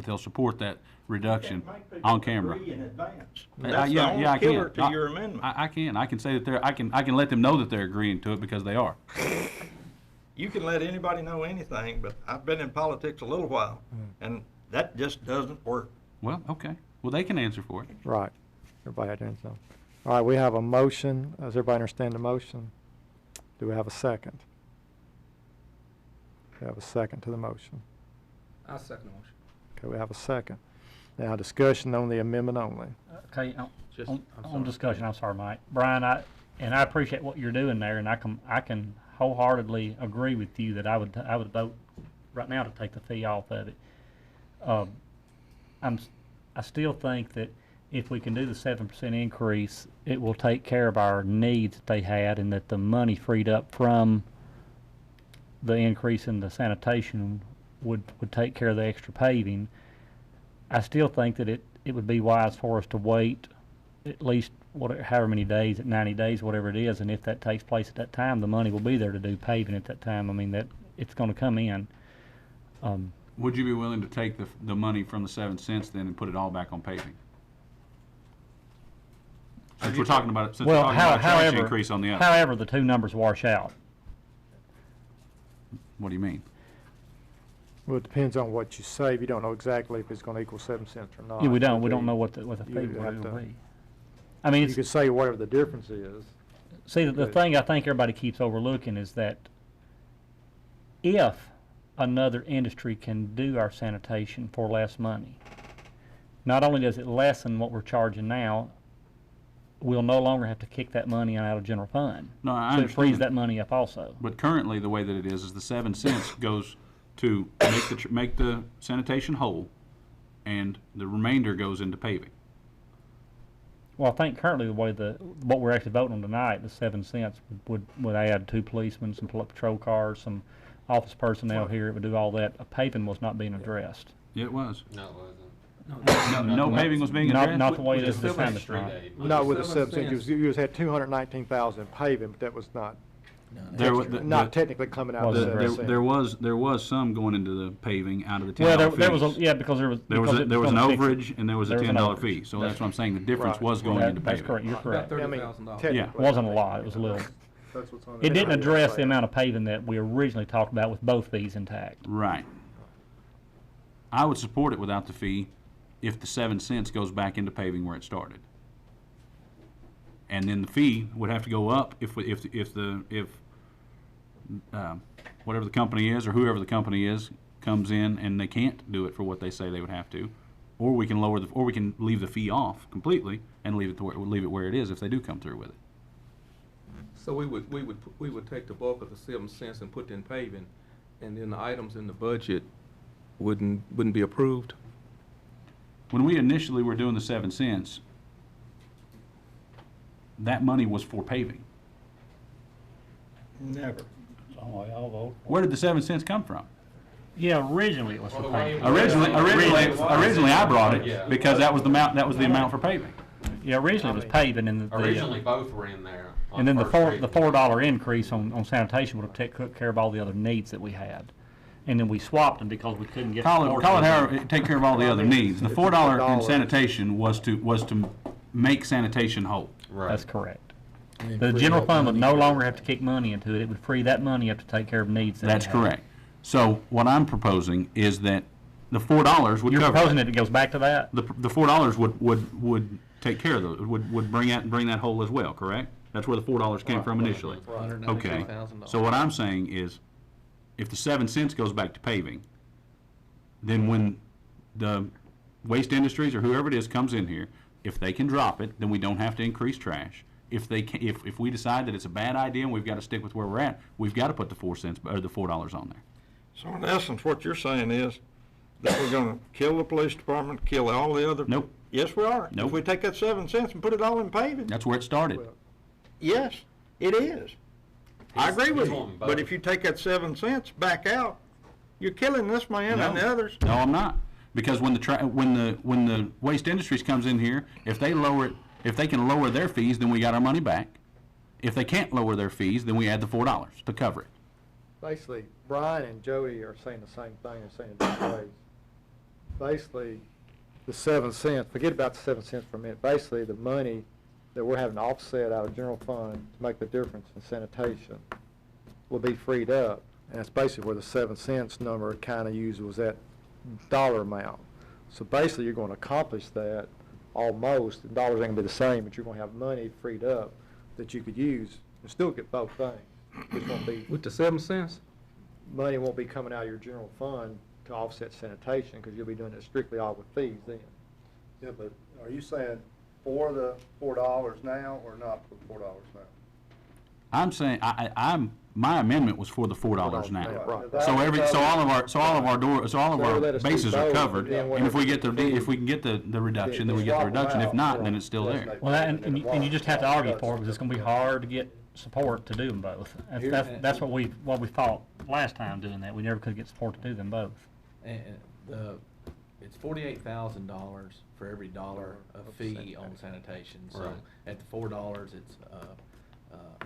S5: they'll support that reduction on camera.
S7: In advance.
S5: Yeah,
S7: That's the
S5: yeah,
S7: only
S5: I can.
S7: killer to your amendment.
S5: I can say that I can let them know that they're agreeing to it because they are.
S7: You can let anybody know anything, but I've been in politics a little while, and that just doesn't work.
S5: Well, okay. Well, they can answer for it.
S3: Right. Everybody had so. All right, we have a motion. Does everybody understand the motion? Do we have a second? We have a second to the motion.
S2: I'll second the motion.
S3: Okay, we have a second. Now, discussion on the amendment only.
S1: Okay,
S8: Just-
S1: on
S8: I'm
S1: on
S8: sorry.
S1: discussion, I'm sorry, Mike. Brian, I appreciate what you're doing there, and I can wholeheartedly agree with you that I would vote right now to take the fee off of it. I still think that if we can do the 7% increase, it will take care of our needs that they had, and that the money freed up from the increase in the sanitation would take care of the extra paving. I still think that it would be wise for us to wait at least however many days, at 90 days, whatever it is, and if that takes place at that time, the money will be there to do paving at that time. I mean, that it's going to come in.
S5: Would you be willing to take the money from the 7 cents then and put it all back on paving? Since we're talking about a trash increase on the other.
S1: However, the two numbers wash out.
S5: What do you mean?
S3: Well, it depends on what you save. You don't know exactly if it's going to equal 7 cents or not.
S1: Yeah, we don't
S3: So
S1: know what the
S3: you
S1: fee
S3: have
S1: will
S3: to-
S1: be. I mean,
S3: You could say whatever the difference is.
S1: see, the
S3: Good.
S1: thing I think everybody keeps overlooking is that if another industry can do our sanitation for less money, not only does it lessen what we're charging now, we'll no longer have to kick that money out of general fund.
S5: No, I
S1: So it frees
S5: understand.
S1: that money up also.
S5: But currently, the way that it is the 7 cents goes to make the sanitation whole, and the remainder goes into paving.
S1: Well, I think currently the way what we're actually voting on tonight, the 7 cents would add 2 policemen, some patrol cars, some office personnel here. It would do all that. A paving was not being addressed.
S5: Yeah, it was.
S6: No, it wasn't.
S5: No paving was being addressed?
S1: Not the way it is
S6: With
S1: this
S6: the
S1: time, it's
S6: street
S1: not.
S6: aid.
S3: Not with the
S2: 7
S3: 7 cents. You had 219,000 paving, but that was not,
S5: There wa-
S3: not technically coming out of the
S1: Wasn't
S3: 7 cents.
S5: There was some going into the paving out of the $10
S1: Well,
S5: fees.
S1: there was because there was
S5: There was
S1: because it
S5: an
S1: gonna fix it.
S5: overage and there was a
S1: There was an
S5: $10
S1: overage.
S5: fee. So that's what I'm saying. The difference
S3: Right.
S5: was going into
S1: That's
S5: paving.
S1: correct. You're correct.
S3: I mean,
S2: $30,000.
S3: technically,
S5: Yeah.
S1: It wasn't a lot. It was a little.
S10: That's what's on
S1: It
S10: there.
S1: didn't address the amount of paving that we originally talked about with both fees intact.
S5: Right. I would support it without the fee if the 7 cents goes back into paving where it started. And then the fee would have to go up if whatever the company is or whoever the company is comes in and they can't do it for what they say they would have to, or we can leave the fee off completely and leave it where it is if they do come through with it.
S2: So we would take the bulk of the 7 cents and put in paving, and then the items in the budget wouldn't be approved?
S5: When we initially were doing the 7 cents, that money was for paving.
S7: Never.
S9: So y'all vote.
S5: Where did the 7 cents come from?
S1: Yeah, originally it was for paving.
S5: Originally I brought
S6: Yeah.
S5: it because that was the amount for paving.
S1: Yeah, originally it was paving and
S6: Originally, both were in there. on
S1: and then the
S6: first reading.
S1: $4 increase on sanitation would have took care of all the other needs that we had. And then we swapped them because we couldn't get.
S5: Call it
S1: more.
S5: however, take care of all the other needs. The
S3: It's
S5: $4 in
S3: $4.
S5: sanitation was to make sanitation whole.
S6: Right.
S1: That's correct. The general fund would no longer have to kick money into it. It would free that money up to take care of needs that we
S5: That's
S1: have.
S5: correct. So what I'm proposing is that the $4 would
S1: You're
S5: cover
S1: proposing
S5: that.
S1: that it goes back to that?
S5: The $4 would take care of those, would bring that whole as well, correct? That's where the $4 came from initially. Okay, so what I'm saying is, if the 7 cents goes back to paving, then when the waste industries or whoever it is comes in here, if they can drop it, then we don't have to increase trash. If they can, if we decide that it's a bad idea and we've got to stick with where we're at, we've got to put the 4 cents or the $4 on there.
S7: So in essence, what you're saying is, that we're gonna kill the police department, kill all the other?
S5: Nope.
S7: Yes, we are.
S5: Nope.
S7: If we take that 7 cents and put it all in paving,
S5: That's where it started.
S7: yes, it is. I agree with
S6: he's
S7: you,
S6: wanting
S7: but
S6: both.
S7: if you take that 7 cents back out, you're killing this man and the others.
S5: No, I'm not. Because when the Waste Industries comes in here, if they can lower their fees, then we got our money back. If they can't lower their fees, then we add the $4 to cover it.
S3: Basically, Brian and Jody are saying the same thing, they're saying it different ways. Basically, the 7 cents, forget about the 7 cents for a minute, basically the money that we're having to offset out of general fund to make the difference in sanitation will be freed up. And that's basically where the 7 cents number kind of used was that dollar amount. So basically, you're going to accomplish that almost. The dollars ain't going to be the same, but you're going to have money freed up that you could use and still get both things. It won't be,
S2: With the 7 cents?
S3: money won't be coming out of your general fund to offset sanitation because you'll be doing it strictly all with fees then.
S10: Yeah, but are you saying for the $4 now or not for the $4 now?
S5: I'm saying, my amendment was for the $4 now.
S3: Right.
S5: So all of our
S3: So let us do
S5: bases are
S3: both,
S5: covered,
S3: and then
S5: and if we
S3: whatever
S5: get the,
S3: fee-
S5: if we can get the reduction, then we get the reduction. If not, then it's still there.
S1: Well, and you just have to argue for it, because it's gonna be hard to get support to do them both. That's what we fought last time doing that. We never could get support to do them both.
S8: And it's $48,000 for every dollar of fee on sanitation. So
S6: Right.
S8: at the $4, it's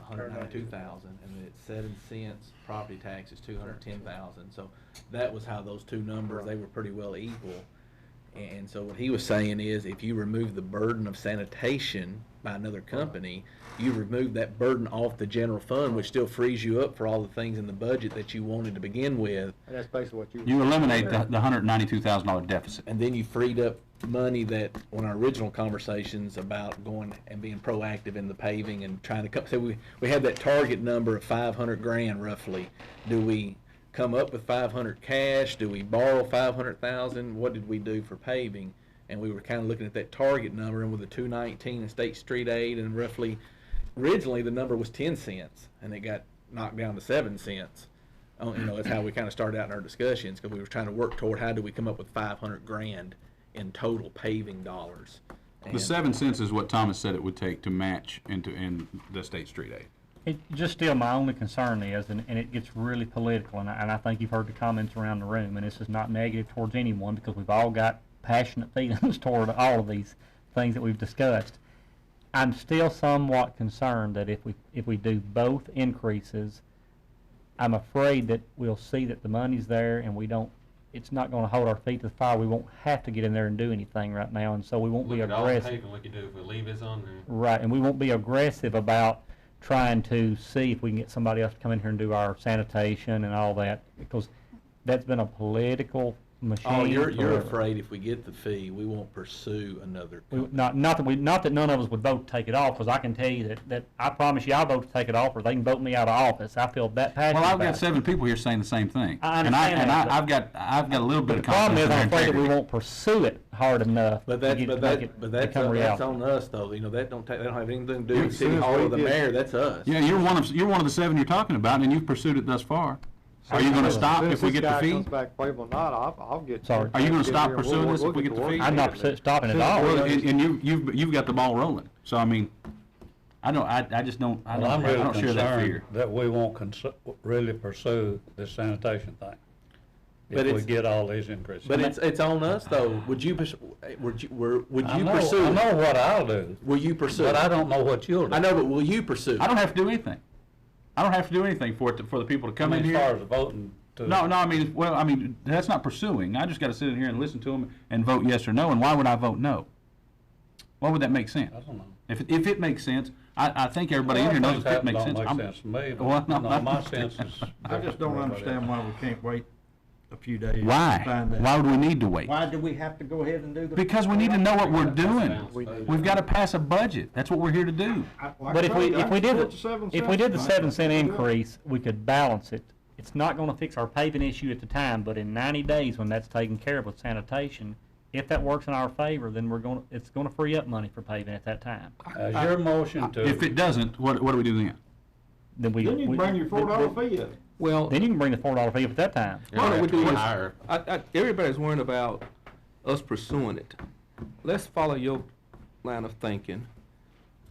S8: $192,000, and at 7 cents property tax is $210,000. So that was how those two numbers, they were pretty well equal. And so what he was saying is, if you remove the burden of sanitation by another company, you remove that burden off the general fund, which still frees you up for all the things in the budget that you wanted to begin with.
S3: And that's basically what
S5: You eliminate the $192,000 deficit.
S8: And then you freed up money that, on our original conversations about going and being proactive in the paving and trying to come, so we had that target number of 500 grand roughly. Do we come up with 500 cash? Do we borrow 500,000? What did we do for paving? And we were kind of looking at that target number, and with the 219 and state street aid, and roughly, originally the number was 10 cents, and it got knocked down to 7 cents. That's how we kind of started out in our discussions, because we were trying to work toward how do we come up with 500 grand in total paving dollars.
S5: The 7 cents is what Thomas said it would take to match in the state street aid.
S1: It just still, my only concern is, and it gets really political, and I think you've heard the comments around the room, and this is not negative towards anyone, because we've all got passionate feelings toward all of these things that we've discussed. I'm still somewhat concerned that if we do both increases, I'm afraid that we'll see that the money's there and it's not going to hold our feet to the fire. We won't have to get in there and do anything right now, and so we won't be
S6: Look at all the
S1: aggressive.
S6: paving we could do if we leave this on there.
S1: Right, and we won't be aggressive about trying to see if we can get somebody else to come in here and do our sanitation and all that, because that's been a political machine.
S8: Oh, you're
S1: forever.
S8: afraid if we get the fee, we won't pursue another company.
S1: Not that none of us would vote to take it off, because I can tell you that I promise you I'll vote to take it off, or they can vote me out of office. I feel that passionate
S5: Well, I've
S1: about
S5: got
S1: it.
S5: 7 people here saying the same thing.
S1: I understand
S5: And
S1: that,
S5: I've got a little bit
S1: But
S5: of
S1: the problem
S5: confidence
S1: is,
S5: in their
S1: I'm afraid that we
S5: integrity.
S1: won't pursue it hard enough
S8: But
S1: to
S8: that's,
S1: get
S8: but
S1: to make
S8: that,
S1: it
S8: but that's,
S1: become
S8: that's
S1: reality.
S8: on us though, they don't have anything to do
S3: Yeah,
S8: with
S3: as
S8: City
S3: soon as
S8: Hall
S3: we
S8: or the
S3: get-
S8: mayor, that's us.
S5: Yeah, you're one of the 7 you're talking about, and you've pursued it thus far. Are you going to stop if we get the
S3: As soon as this guy
S5: fee?
S3: comes back favorable or not, I'll get.
S1: Sorry.
S5: Are you gonna
S3: get
S5: stop
S3: here and
S5: pursuing this if we
S3: get
S5: get
S3: to
S5: the
S3: work
S5: fee?
S1: I'm not
S3: together.
S1: stopping at
S3: Soon as
S1: all.
S3: we
S5: Well,
S3: get-
S5: and you've got the ball rolling. So I mean, I just don't
S9: Well, I'm really
S5: share that
S9: concerned
S5: fear.
S9: that we won't really pursue this sanitation thing.
S8: But
S9: If we
S8: it's-
S9: get all these increases.
S8: But it's on us though, would you pursue
S9: I
S8: it?
S9: know what I'll do,
S8: Will you pursue
S9: but
S8: it?
S9: I don't know what you'll do.
S8: I know, but will you pursue
S5: I
S8: it?
S5: don't have to do anything. I don't have to do anything for the people to come in
S9: As far
S5: here.
S9: as voting to.
S5: No, I mean, that's not pursuing. I just got to sit in here and listen to them and vote yes or no. And why would I vote no? Why would that make sense?
S9: I don't know.
S5: If it makes sense, I think everybody in here knows if it makes sense.
S9: Don't
S5: I'm-
S9: make sense to me,
S5: Well,
S9: but
S5: no,
S9: no, my sense is.
S7: I just don't understand why we can't wait a few days. to
S5: Why?
S7: find that.
S5: Why would we need to wait?
S7: Why do we have to go ahead and do the?
S5: Because we need to know what we're doing.
S3: We do.
S5: We've got to pass a budget. That's what we're here to do.
S1: But if we did
S7: the 7
S1: the 7 cent increase, we could balance it. It's not going to fix our paving issue at the time, but in 90 days, when that's taken care of with sanitation, if that works in our favor, then it's going to free up money for paving at that time.
S9: As your motion to.
S5: If it doesn't, what do we do then?
S1: then we.
S7: Then you
S1: we-
S7: bring your $4 fee up.
S2: Well,
S1: Then you can bring the $4 fee up at that time.
S6: You're
S2: all
S6: gonna
S2: we
S6: have to
S2: do is,
S6: retire.
S2: everybody's worrying about us pursuing it. Let's follow your line of thinking.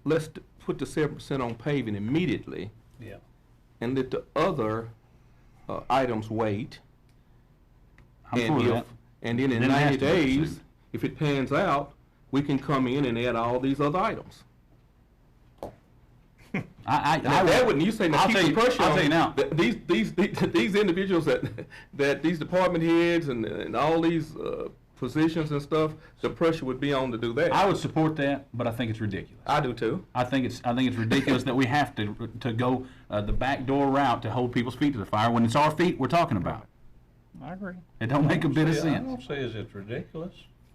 S2: Let's put the 7% on paving immediately
S9: Yeah.
S2: and let the other items wait.
S5: I'm
S2: And
S5: for
S2: if-
S5: that.
S2: And then in
S5: Then it has
S2: 90
S5: to be
S2: days,
S5: pursued.
S2: if it pans out, we can come in and add all these other items.
S5: I
S2: Now, that wouldn't, you say, now
S5: I'll
S2: keep
S5: tell
S2: the
S5: you-
S2: pressure
S5: I'll
S2: on.
S5: tell you now.
S2: These individuals that these department heads and all these positions and stuff, the pressure would be on to do that.
S5: I would support that, but I think it's ridiculous.
S2: I do too.
S5: I think it's ridiculous that we have to go the back door route to hold people's feet to the fire when it's our feet we're talking about.
S1: I agree.
S5: It don't make a bit of
S9: I
S5: sense.
S9: don't see as it's ridiculous.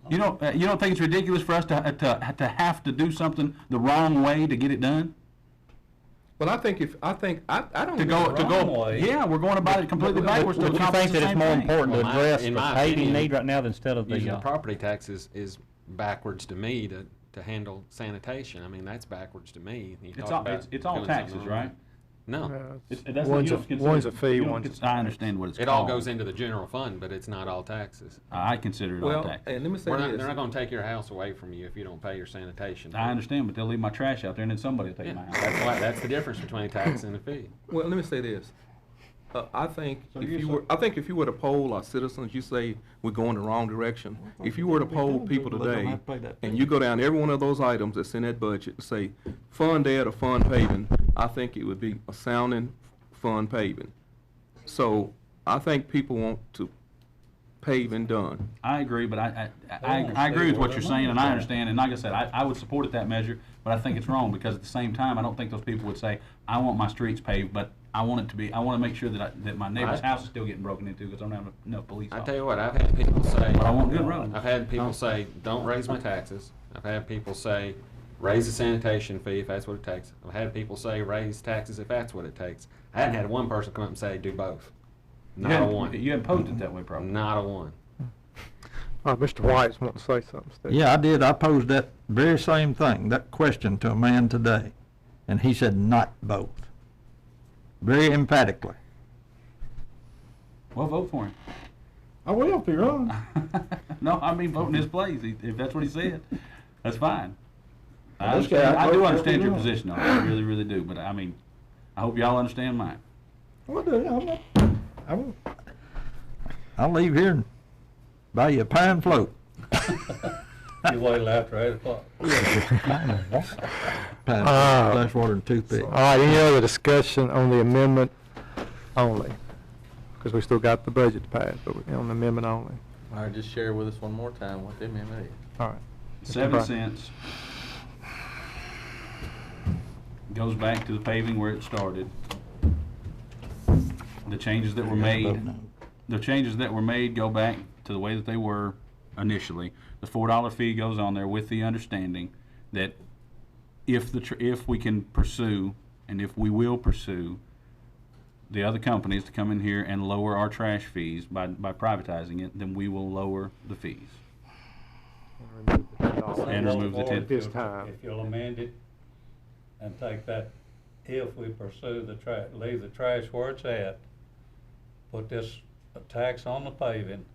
S5: You don't think it's ridiculous for us to have to do something the wrong way to get it done?
S2: Well, I think I don't.
S5: To go,
S9: Wrong way.
S5: yeah, we're going about it completely backwards to
S1: Would you
S5: accomplish
S1: think
S5: the
S1: that it's
S5: same
S1: more
S5: thing.
S1: important to
S6: Well,
S1: address
S6: in
S1: the
S6: my
S1: paving
S6: opinion,
S1: need right now than instead of
S6: Using the
S1: the,
S6: property tax is backwards to me to handle sanitation. I mean, that's backwards to me. You
S5: It's
S6: talk
S5: all,
S6: about
S5: it's all
S6: doing
S5: taxes,
S6: something
S5: right?
S6: wrong. No,
S5: That's
S3: One's
S5: you
S3: a-
S5: don't consider-
S3: one's a fee,
S5: you don't
S3: one's a
S5: cons- I understand what it's
S6: it
S5: called.
S6: all goes into the general fund, but it's not all taxes.
S5: I consider it all
S2: Well,
S5: taxes.
S2: and let me say
S6: They're
S2: this.
S6: not going to take your house away from you if you don't pay your sanitation.
S5: I understand, but they'll leave my trash out there and then somebody will take
S6: Yeah,
S5: my house.
S6: that's the difference between a tax and a fee.
S2: Well, let me say this. I think
S5: So
S2: if
S5: you're
S2: you
S5: so-
S2: were, I think if you were to poll our citizens, you say we're going the wrong direction. If you were to poll people today, and you go down every one of those items that's in that budget and say, fund that or fund paving, I think it would be a sounding fund paving. So I think people want to pave and done.
S5: I agree, but I
S9: don't
S5: agree
S9: see
S5: with
S9: where
S5: what
S9: the
S5: you're saying, and I
S9: money's
S5: understand, and like I said, I would support it, that measure, but I think it's wrong, because at the same time, I don't think those people would say, I want my streets paved, but I want to make sure that my neighbor's house is still getting broken into, because I don't have enough police
S6: I
S5: officers.
S6: tell you what, I've had people say.
S5: But I want good roads.
S6: I've had people say, don't raise my taxes. I've had people say, raise the sanitation fee if that's what it takes. I've had people say, raise taxes if that's what it takes. I hadn't had one person come up and say, do both. Not a one.
S5: You haven't posed it that way, probably.
S6: Not a one.
S3: Mr. White's wanting to say something, Steve.
S11: Yeah, I did. I posed that very same thing, that question to a man today, and he said not both. Very emphatically.
S5: Well, vote for him.
S7: I will if he runs.
S5: No, I mean, vote in his place, if that's what he said, that's fine.
S7: Well, this guy,
S5: I do
S7: vote for
S5: understand your
S7: him.
S5: position on it, I really, really do, but I mean, I hope y'all understand mine.
S11: I'll leave here and buy you a pine float.
S9: You wait till after 8 o'clock.
S11: Pine splash water and toothpick.
S3: All right, any other discussion on the amendment only? Because we still got the budget to pass, but on the amendment only.
S8: All right, just share with us one more time what the amendment is.
S3: All right.
S5: 7
S3: Brown.
S5: cents goes back to the paving where it started. The changes that were made, go back to the way that they were initially. The $4 fee goes on there with the understanding that if we can pursue, and if we will pursue, the other companies to come in here and lower our trash fees by privatizing it, then we will lower the fees. And remove the $10.
S3: This time.
S9: If you'll amend it and take that, if we pursue leave the trash where it's at, put this tax on the paving.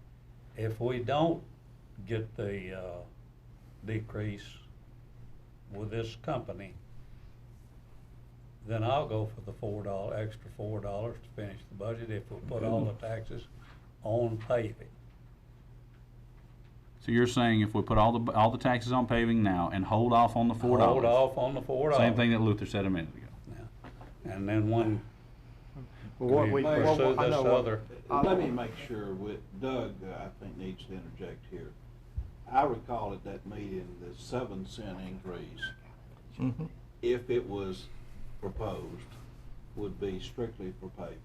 S9: If we don't get the decrease with this company, then I'll go for the extra $4 to finish the budget if we put all the taxes on paving.
S5: So you're saying if we put all the taxes on paving now and hold off on the $4?
S9: Hold off on the $4.
S5: Same thing that Luther said a minute ago.
S9: Yeah. And then when
S3: Well,
S9: we
S3: what
S9: pursue
S3: I
S9: this
S3: know what-
S9: other,
S12: Let me make sure with Doug, I think needs to interject here. I recall at that meeting, the 7-cent increase, if it was proposed, would be strictly for paving.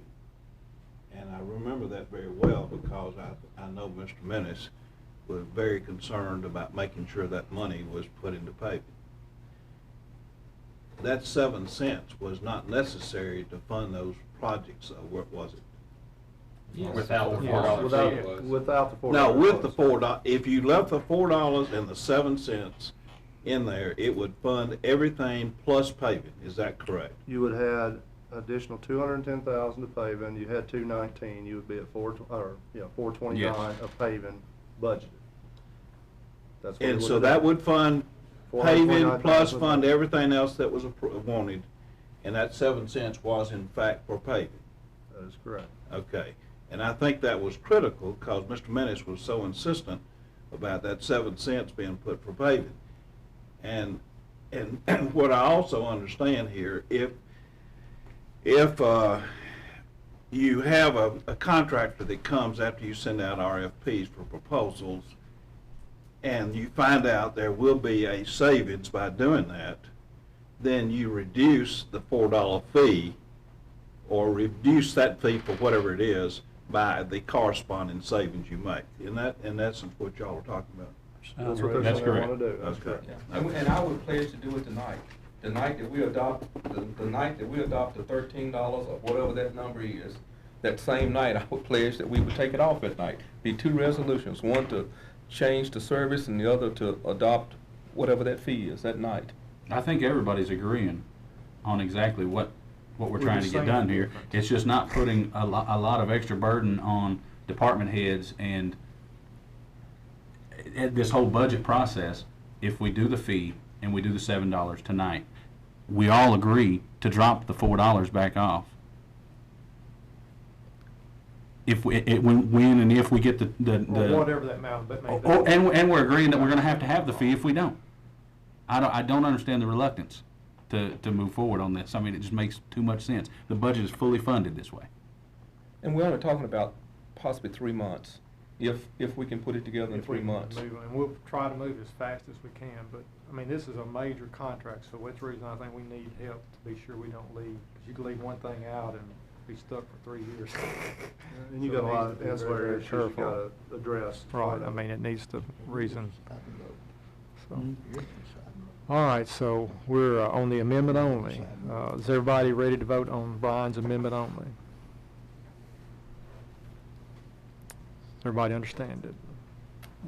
S12: And I remember that very well because I know Mr. Menace was very concerned about making sure that money was put into paving. That 7 cents was not necessary to fund those projects, though, was it?
S6: Without the
S10: Yes,
S6: $4
S10: without-
S6: fee it was.
S10: Without the $4.
S12: No, with the $4, if you left the $4 and the 7 cents in there, it would fund everything plus paving, is that correct?
S10: You would had additional 210,000 to paving, you had 219, you would be at 429
S5: Yes.
S10: of paving budgeted. That's what it
S12: And
S10: would
S12: so
S10: have
S12: that
S10: been.
S12: would fund paving plus
S10: 429,000.
S12: fund everything else that was wanted, and that 7 cents was in fact for paving.
S10: That is correct.
S12: Okay, and I think that was critical, because Mr. Menace was so insistent about that 7 cents being put for paving. And what I also understand here, if you have a contractor that comes after you send out RFPs for proposals, and you find out there will be a savings by doing that, then you reduce the $4 fee, or reduce that fee for whatever it is by the corresponding savings you make. Isn't that, in essence, what y'all are talking about?
S10: That's what they're
S5: That's
S10: saying they
S5: correct.
S10: want to do. That's
S12: Okay.
S10: correct.
S13: And I would pledge to do it tonight. The night that we adopt, the night that we adopt the $13 or whatever that number is, that same night, I would pledge that we would take it off at night. Be 2 resolutions, one to change the service and the other to adopt whatever that fee is that night.
S5: I think everybody's agreeing on exactly what we're trying to
S3: just
S5: get
S3: saying
S5: done here.
S3: different.
S5: It's just not putting a lot of extra burden on department heads and this whole budget process. If we do the fee and we do the $7 tonight, we all agree to drop the $4 back off. If when and if we get the
S3: Or whatever that amount, but maybe.
S5: and we're agreeing that we're going to have the fee if we don't. I don't understand the reluctance to move forward on this. I mean, it just makes too much sense. The budget is fully funded this way.
S13: And we're only talking about possibly 3 months, if we can put it together in
S3: If we
S13: 3
S3: can
S13: months.
S3: move, and we'll try to move as fast as we can, but, I mean, this is a major contract, so that's the reason I think we need help to be sure we don't leave. Because you can leave one thing out and be stuck for 3 years.
S10: And you
S3: So
S10: got a
S3: it
S10: lot
S3: needs
S10: of
S3: to be very,
S10: ancillary
S3: very
S10: issues you
S3: careful.
S10: gotta address.
S3: Right, I mean, it needs to reason. So. All right, so we're on the amendment only. Is everybody ready to vote on Brian's amendment only? Does everybody understand it?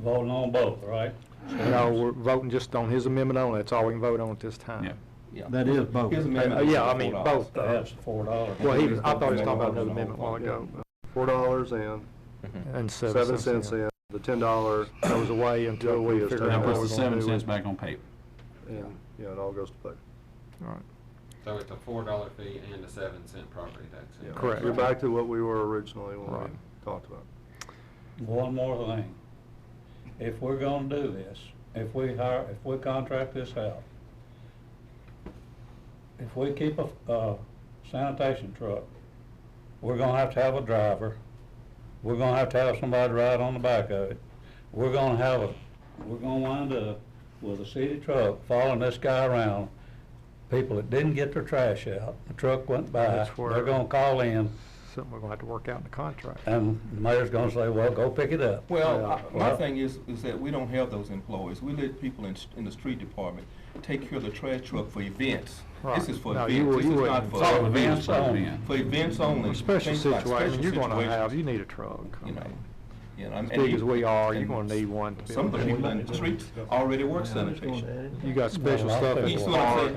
S9: Voting on both, right?
S3: No, we're voting just on his amendment only. That's all we can vote on at this time.
S5: Yeah.
S13: Yeah.
S11: That is both.
S13: His amendment
S3: Yeah, I
S13: is
S3: mean,
S13: $4.
S3: both.
S9: That's $4.
S3: Well, I thought he was talking about another amendment a while ago.
S10: $4 and
S3: And
S10: 7 cents in, the $10
S3: goes away until we
S10: is
S3: figure
S10: taken
S5: That
S3: out what
S5: puts
S3: we're
S5: the
S3: gonna
S5: 7
S3: do.
S5: cents back on paper.
S10: and, it all goes to pay.
S3: All right,
S6: So it's a $4 fee and a 7-cent property tax.
S10: Yeah.
S3: Correct.
S10: We're back to what we were originally when
S3: Right.
S10: we talked about.
S9: One more thing. If we're gonna do this, if we contract this out, if we keep a sanitation truck, we're gonna have to have a driver. We're gonna have to have somebody ride on the back of it. We're gonna wind up with a city truck following this guy around. People that didn't get their trash out, the truck went by,
S3: That's where-
S9: they're gonna call in,
S3: something we're gonna have to work out in the contract.
S9: and the mayor's gonna say, well, go pick it up.
S13: Well, my
S9: Well-
S13: thing is that we don't have those employees. We let people in the street department take care of the trash truck for events. This
S3: Right.
S13: is for
S3: No,
S13: events.
S3: you
S13: This is
S3: wouldn't.
S13: not
S3: It's
S13: for.
S3: all
S5: events only.
S13: For events only.
S3: Special
S13: Things like
S3: situation,
S13: special
S3: you're gonna
S13: situations,
S3: have, you need a truck. I
S13: You know,
S3: mean,
S13: you know,
S3: as
S13: and
S3: big as we are, you're
S13: and
S3: gonna need one to be
S13: Some
S3: able
S13: of
S3: to
S13: the
S3: do
S13: people in
S3: it.
S13: the streets already work sanitation.
S3: You got special
S9: Well,
S3: stuff
S9: I'll
S3: in
S13: You
S3: the
S13: see what I'm
S3: park.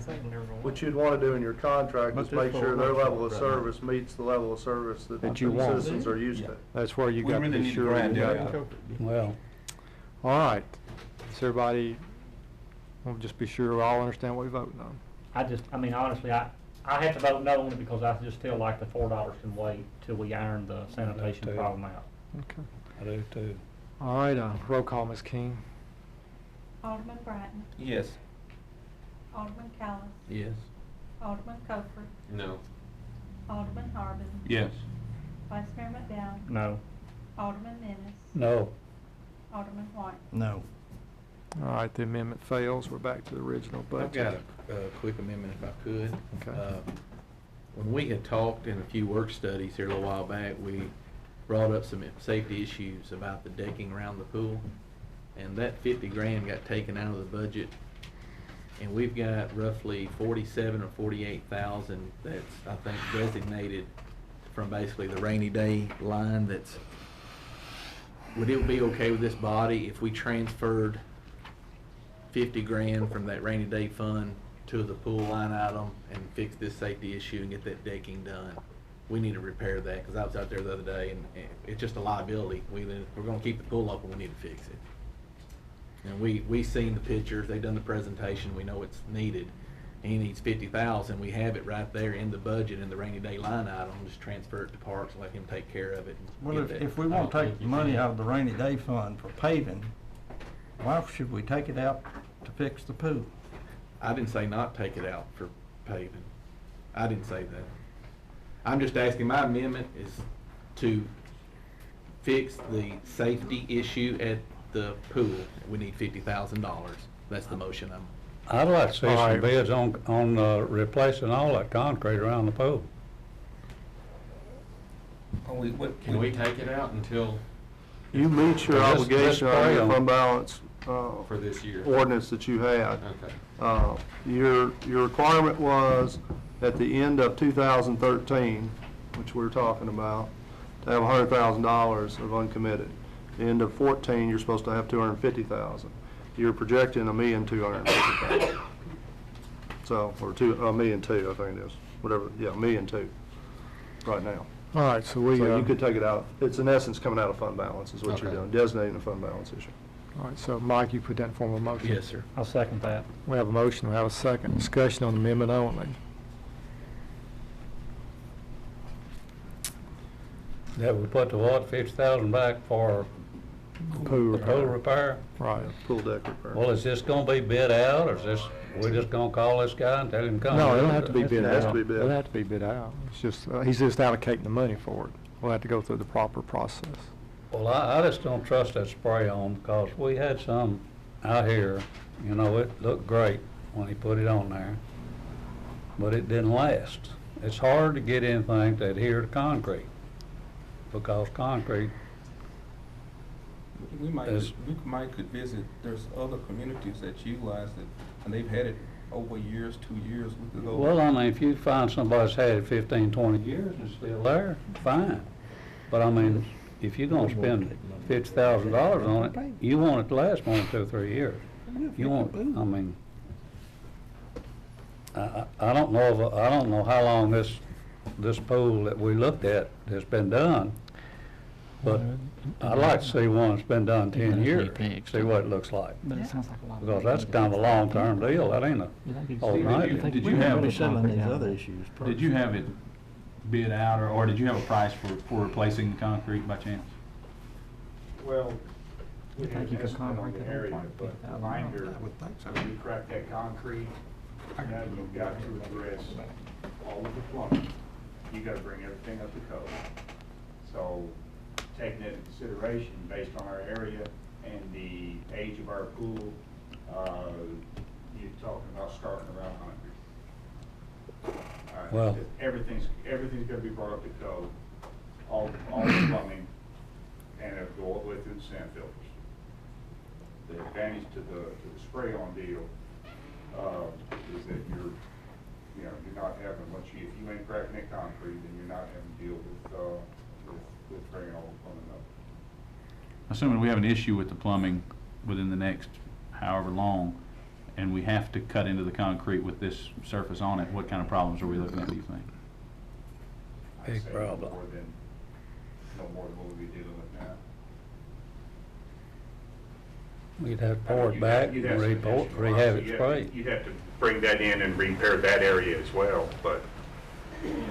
S13: saying? So,
S10: What you'd want to do in your contract is
S3: But
S10: make
S3: this
S10: sure
S3: whole
S10: their
S3: workshop
S10: level of
S3: right
S10: service meets the level of service that
S3: That you want.
S10: citizens are used to.
S3: That's where you
S13: we
S3: got to
S13: really
S3: be
S13: need to
S3: sure
S13: grind
S3: you
S13: that
S3: got.
S13: out.
S9: Well,
S3: All right, so everybody, we'll just be sure we all understand what we're voting on.
S1: I mean, honestly, I have to vote no only because I just feel like the $4 can wait till we iron the sanitation
S9: too.
S1: problem out.
S3: Okay.
S9: I do too.
S3: All right, roll call, Ms. King.
S4: Alderman Bratton.
S13: Yes.
S4: Alderman Callis.
S8: Yes.
S4: Alderman Coker.
S6: No.
S4: Alderman Harbin.
S5: Yes.
S4: Vice Mayor McDowell.
S1: No.
S4: Alderman Menace.
S9: No.
S4: Alderman White.
S11: No.
S3: All right, the amendment fails. We're back to the original
S8: I've
S3: budget.
S8: got a quick amendment if I could.
S3: Okay.
S8: When we had talked in a few work studies here a little while back, we brought up some safety issues about the decking around the pool. And that 50 grand got taken out of the budget. And we've got roughly 47 or 48,000 that's, I think, designated from basically the rainy day line that's, would it be okay with this body if we transferred 50 grand from that rainy day fund to the pool line item and fix this safety issue and get that decking done. We need to repair that, because I was out there the other day, and it's just a liability. We're gonna keep the pool open, we need to fix it. And we seen the pictures, they done the presentation, we know it's needed. He needs 50,000, we have it right there in the budget, in the rainy day line item, just transfer it to Parks and let him take care of it. and
S11: Well,
S8: get that.
S11: if we want to take the money out of the rainy day fund for paving, why should we take it out to fix the pool?
S8: I didn't say not take it out for paving. I didn't say that. I'm just asking, my amendment is to fix the safety issue at the pool. We need $50,000. That's the motion I'm.
S9: I'd like to see
S3: All right.
S9: some bids on replacing all that concrete around the pool.
S6: Can we take it out until,
S10: You meet your
S9: This
S10: obligation on
S9: spray
S10: your
S9: on-
S10: fund balance
S6: for this year?
S10: ordinance that you had.
S6: Okay.
S10: Your requirement was at the end of 2013, which we're talking about, to have $100,000 of uncommitted. The end of 14, you're supposed to have 250,000. You're projecting $1,250,000. So, or $1,200,000, I think it is, whatever, yeah, $1,200,000 right now.
S3: All right, so we,
S10: So you could take it out. It's in essence coming out of fund balance is what you're
S6: Okay.
S10: doing, designating a fund balance issue.
S3: all right, so Mike, you put that in form of a motion?
S8: Yes, sir.
S1: I'll second that.
S3: We have a motion, we have a second. Discussion on the amendment only.
S9: That we put the what, 50,000 back for
S3: Pool
S9: the pool
S3: repair.
S9: repair?
S3: Right.
S10: Pool deck repair.
S9: Well, is this gonna be bid out, or is this, we just gonna call this guy and tell him to come?
S3: No, it'll have to be
S10: It
S3: bid out.
S10: has to be bid.
S3: It'll have to be bid out. It's just, he's just allocating the money for it. We'll have to go through the proper process.
S9: Well, I just don't trust that spray on, because we had some out here, you know, it looked great when he put it on there, but it didn't last. It's hard to get anything to adhere to concrete, because concrete,
S13: We might,
S9: Is-
S13: could visit, there's other communities that utilize it, and they've had it over years, 2 years, we could go.
S9: well, I mean, if you find somebody that's had it 15, 20 years and it's still there, fine. But I mean, if you're gonna spend $50,000 on it, you want it to last more than 2 or 3 years. You want, I mean, I don't know, I don't know how long this pool that we looked at has been done, but I'd like to see one that's been done 10 years, see what it looks like.
S14: But it sounds like a lot of.
S9: Because that's kind of a long-term deal, that ain't a overnight.
S5: Did you have
S14: Really
S5: a-
S14: settling these other issues.
S5: Did you have it bid out, or did you have a price for replacing the concrete by chance?
S14: Well, you think you could
S15: estimate on
S14: concrete
S15: the
S14: the whole
S15: area,
S14: part,
S15: but
S14: 50,000
S15: reminder,
S14: I would think so.
S15: when you crack that concrete, now you've got to address all of the plumbing. You gotta bring everything up to code. So, taking that into consideration, based on our area and the age of our pool, you're talking about starting around 100.
S9: Well-
S15: Everything's gonna be brought up to code, all the plumbing, and it'll go all the way through the sand filters. The advantage to the spray-on deal, is that you're not having much, if you ain't cracking that concrete, then you're not having to deal with bringing all the plumbing up.
S5: Assuming we have an issue with the plumbing within the next however long, and we have to cut into the concrete with this surface on it, what kind of problems are we looking at, do you think?
S15: I'd
S9: Big
S15: say
S9: problem.
S15: no more than what we'll be dealing with now.
S9: We'd have to
S15: I mean,
S9: pour it back and
S15: you'd have some additional
S9: rehab it
S15: costs.
S9: sprayed.
S15: You'd have to bring that in and repair that area as well, but,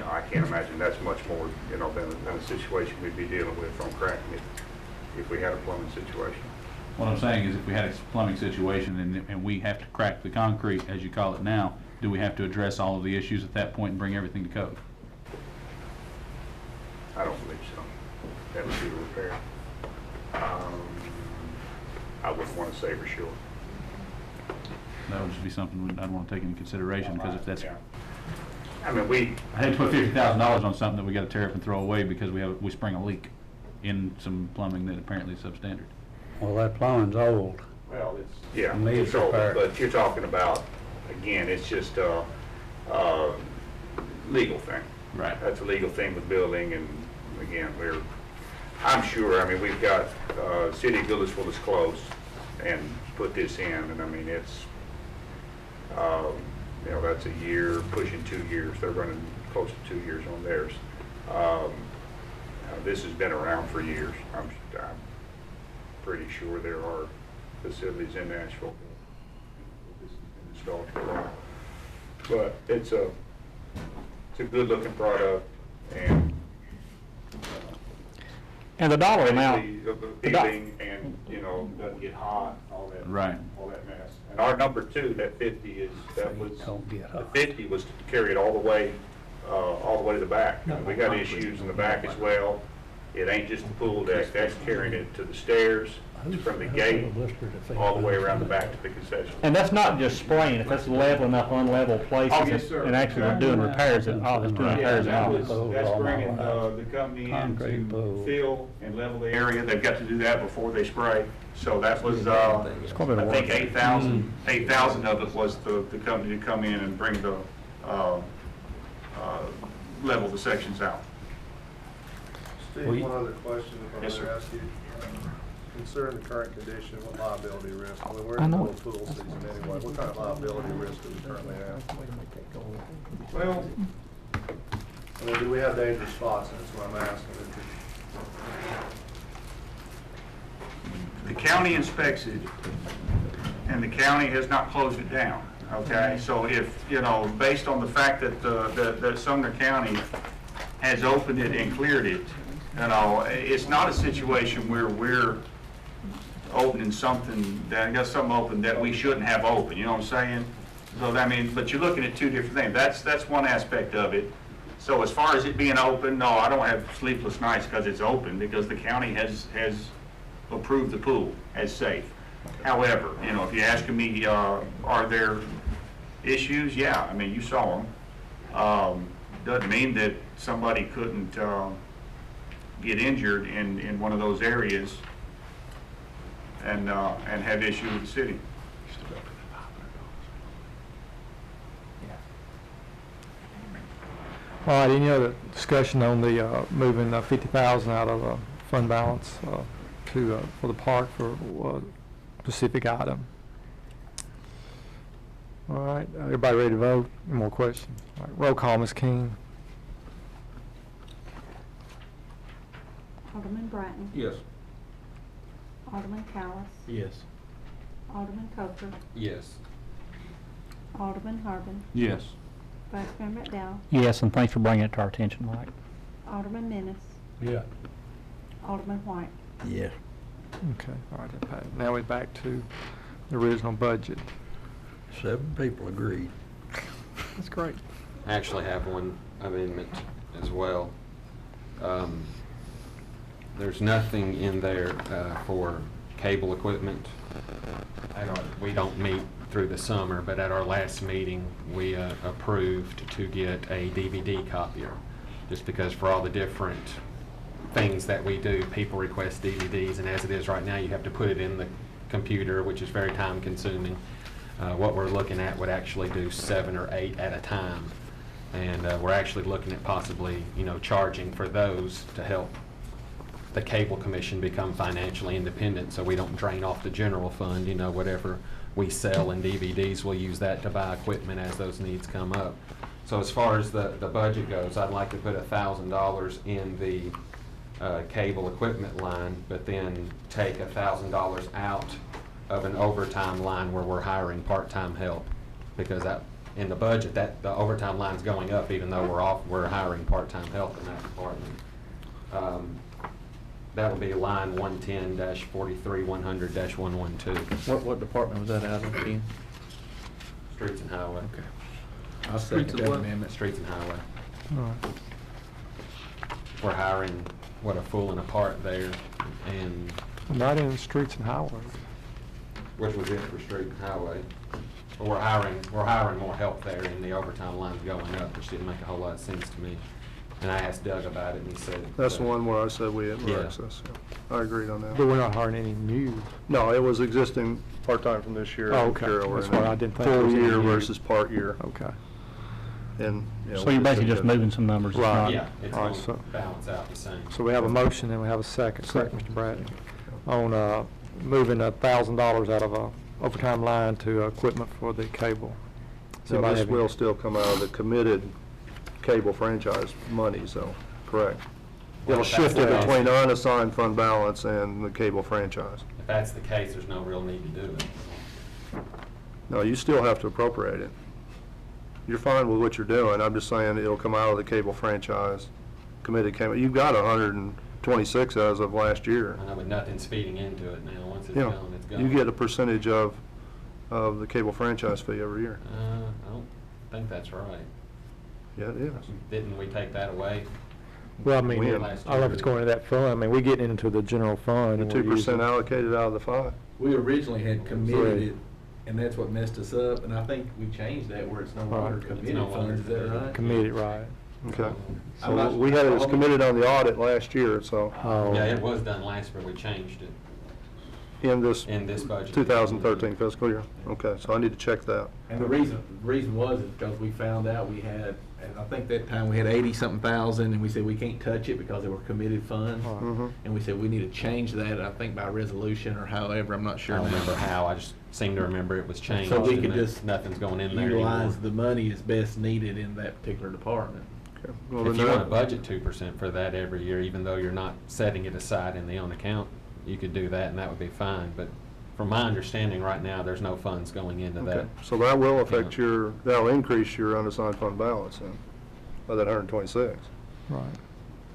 S15: I can't imagine that's much more, than a situation we'd be dealing with from cracking it if we had a plumbing situation.
S5: What I'm saying is if we had a plumbing situation and we have to crack the concrete, as you call it now, do we have to address all of the issues at that point and bring everything to code?
S15: I don't believe so. That would be the repair. I wouldn't want to say for sure.
S5: That would just be something I'd want to take into consideration, because if that's,
S15: Yeah. I mean,
S5: I hate to put $50,000 on something that we gotta tear up and throw away because we spring a leak in some plumbing that apparently is substandard.
S9: Well, that plumbing's old.
S15: well, it's
S9: Needs
S15: it's over,
S9: repair.
S15: but you're talking about, again, it's just a legal thing.
S5: Right.
S15: That's a legal thing with building, and again, I'm sure, we've got, City of Goodlettsville is close and put this in, and it's, You know, that's a year, pushing 2 years. They're running close to 2 years on theirs. This has been around for years. I'm pretty sure there are facilities in Nashville. This has been installed for a while. But it's a good looking product, and
S1: the dollar amount.
S15: appealing, and, you know, doesn't get hot, all that.
S5: Right.
S15: All that mess. And our number 2, that 50 the 50 was to carry it all the way to the back. We got issues in the back as well. It ain't just the pool deck, that's carrying it to the stairs, from the gate, all the way around the back to the concession.
S1: And that's not just spraying, if that's leveling up unlevel places
S15: Oh, yes, sir.
S1: and actually we're doing repairs and all, it's doing repairs and all.
S15: That's bringing the company in to fill and level the area. They've got to do that before they spray. So that was, I think 8,000 of it was the company to come in and bring the, level the sections out.
S10: Steve, one other question if I
S15: Yes,
S10: may
S15: sir.
S10: ask you. Considering the current condition, what liability risk, I mean, we're
S1: I
S10: in the
S1: know
S10: middle of pool season anyway, what kind of liability risk do we currently have?
S15: Well,
S10: I mean, do we have dangerous spots, that's what I'm asking.
S15: the county inspects it, and the county has not closed it down, okay? So if, you know, based on the fact that, that Sumner County has opened it and cleared it, you know, it's not a situation where we're opening something, that got something open that we shouldn't have open, you know what I'm saying? So, I mean, but you're looking at two different things. That's one aspect of it. So as far as it being open, no, I don't have sleepless nights because it's open, because the county has approved the pool as safe. However, you know, if you're asking me, are there issues? Yeah, I mean, you saw them. Doesn't mean that somebody couldn't get injured in one of those areas and have issue with the city.
S3: All right, any other discussion on the moving 50,000 out of fund balance to for the park for a specific item? All right, everybody ready to vote? Any more questions? All right, roll call, Ms. King.
S4: Alderman Bratton.
S13: Yes.
S4: Alderman Callis.
S8: Yes.
S4: Alderman Coker.
S6: Yes.
S4: Alderman Harbin.
S5: Yes.
S4: Vice Mayor McDowell.
S1: Yes, and thanks for bringing it to our attention, Mike.
S4: Alderman Menace.
S9: Yeah.
S4: Alderman White.
S11: Yeah.
S3: Okay, all right, that passed. Now we're back to the original budget.
S11: 7 people agreed.
S3: That's great.
S6: I actually have one amendment as well. There's nothing in there for cable equipment. We don't meet through the summer, but at our last meeting, we approved to get a DVD copier, just because for all the different things that we do, people request DVDs, and as it is right now, you have to put it in the computer, which is very time consuming. What we're looking at would actually do 7 or 8 at a time, and we're actually looking at possibly, you know, charging for those to help the cable commission become financially independent, so we don't drain off the general fund. You know, whatever we sell in DVDs, we'll use that to buy equipment as those needs come up. So as far as the budget goes, I'd like to put $1,000 in the cable equipment line, but then take $1,000 out of an overtime line where we're hiring part-time help, because that, in the budget, that the overtime line's going up even though we're hiring part-time help in that department. That would be line 110-43-100-112.
S13: What department was that out of again?
S6: Streets and Highway.
S13: Okay. I'll second that amendment.
S6: Streets and Highway.
S3: All right.
S6: We're hiring, a full and a part there, and,
S3: Not in the streets and highways.
S6: which was it for Street and Highway. But we're hiring more help there, and the overtime line's going up, which didn't make a whole lot of sense to me. And I asked Doug about it, and he said.
S10: That's the one where I said we had
S6: Yeah.
S10: access, yeah. I agreed on
S3: But
S10: that.
S3: we're not hiring any new.
S10: No, it was existing part-time from this year.
S3: Oh, okay.
S10: Carol,
S3: That's
S10: and
S3: what I didn't think it
S10: Full
S3: was any
S10: year
S3: new.
S10: versus part year.
S3: Okay.
S10: And, yeah,
S1: So
S10: we
S1: you're basically
S10: said
S1: just
S10: that.
S1: moving some numbers. it's
S3: Right.
S1: not-
S6: Yeah, it's
S3: All right,
S6: going
S3: so-
S6: to balance out the same.
S3: So we have a motion and we have a second. Second, Mr. Bratton, on moving $1,000 out of a overtime line to equipment for the cable
S2: So
S3: Anybody
S2: this
S3: have any-
S2: will still come out of the committed cable franchise money, so, correct?
S6: Well,
S2: It'll
S6: if that's
S2: shift it
S6: the case-
S2: between unassigned fund balance and the cable franchise.
S6: If that's the case, there's no real need to do it.
S2: No, you still have to appropriate it. You're fine with what you're doing, I'm just saying it'll come out of the cable franchise committed cable. You've got 126 as of last year.
S6: I know, but nothing's feeding into it now. Once it's
S2: Yeah,
S6: gone, it's gone.
S2: you get a percentage of the cable franchise fee every year.
S6: I don't think that's right.
S2: Yeah, it is.
S6: Didn't we take that away?
S3: Well, I mean,
S2: When?
S3: I don't know if it's going into that fund. I mean, we get into the general fund.
S2: The
S3: and we're
S2: 2%
S3: using-
S2: allocated out of the 5.
S13: We originally had committed
S3: Right.
S13: it, and that's what messed us up, and I think we changed that where it's no longer
S3: Right.
S13: committed
S6: no longer
S13: funds, is that right?
S3: Committed, right.
S2: Okay.
S13: I'm not-
S2: So we had it as committed on the audit last year, so
S3: Oh.
S6: Yeah, it was done last year. We changed it
S2: in this
S6: in this budget.
S2: 2013 fiscal year. Okay, so I need to check that.
S13: And the reason was is because we found out we had, and I think that time we had 80-something thousand, and we said we can't touch it because they were committed funds.
S3: Right.
S2: Mhm.
S13: And we said we need to change that, I think by resolution or however, I'm not
S6: I
S13: sure
S6: don't
S13: now.
S6: remember how. I just seem to remember it was changed.
S13: So we
S6: and
S13: could
S6: that
S13: just
S6: nothing's going in there anymore.
S13: Utilize the money as best needed in that particular department.
S2: Okay. Well,
S6: If
S2: then
S6: you want to
S2: that-
S6: budget 2% for that every year, even though you're not setting it aside in the own account, you could do that and that would be fine. But from my understanding right now, there's no funds going into
S2: Okay,
S6: that.
S2: so that will affect that'll increase your unassigned fund balance then, by that 126.
S3: Right.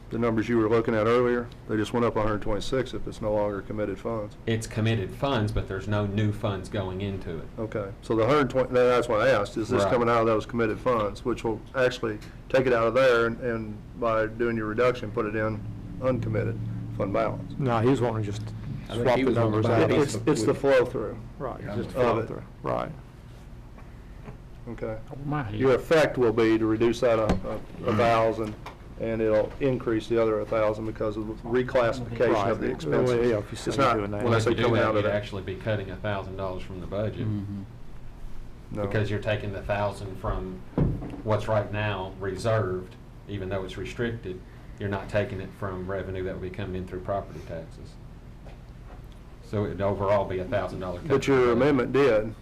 S2: The numbers you were looking at earlier, they just went up 126 if it's no longer committed funds.
S6: It's committed funds, but there's no new funds going into it.
S2: Okay, so the 120, that's what I asked, is this
S6: Right.
S2: coming out of those committed funds, which will actually take it out of there and by doing your reduction, put it in uncommitted fund balance?
S3: No, he was wanting to just
S13: I think
S3: swap
S13: he
S3: the
S13: was wanting
S3: numbers
S13: to
S3: out.
S13: buy
S2: It's the flow through,
S3: Right,
S13: Yeah,
S3: just
S2: of
S3: flow
S2: it.
S3: through. Right.
S2: okay?
S1: My head.
S2: Your effect will be to reduce that a 1,000, and it'll increase the other 1,000 because of the reclassification
S3: Right.
S2: of the
S3: Well,
S2: expenses.
S3: yeah, if you say
S2: It's
S3: you're
S2: not,
S3: doing that.
S2: when I
S6: If
S2: say
S6: you do
S2: coming
S6: that,
S2: out of
S6: you'd
S2: that,
S6: actually be cutting $1,000 from the budget.
S2: no.
S6: Because you're taking the 1,000 from what's right now reserved, even though it's restricted, you're not taking it from revenue that would be coming in through property taxes. So it'd overall be $1,000 cut.
S2: But
S6: to the
S2: your
S6: budget.
S2: amendment did.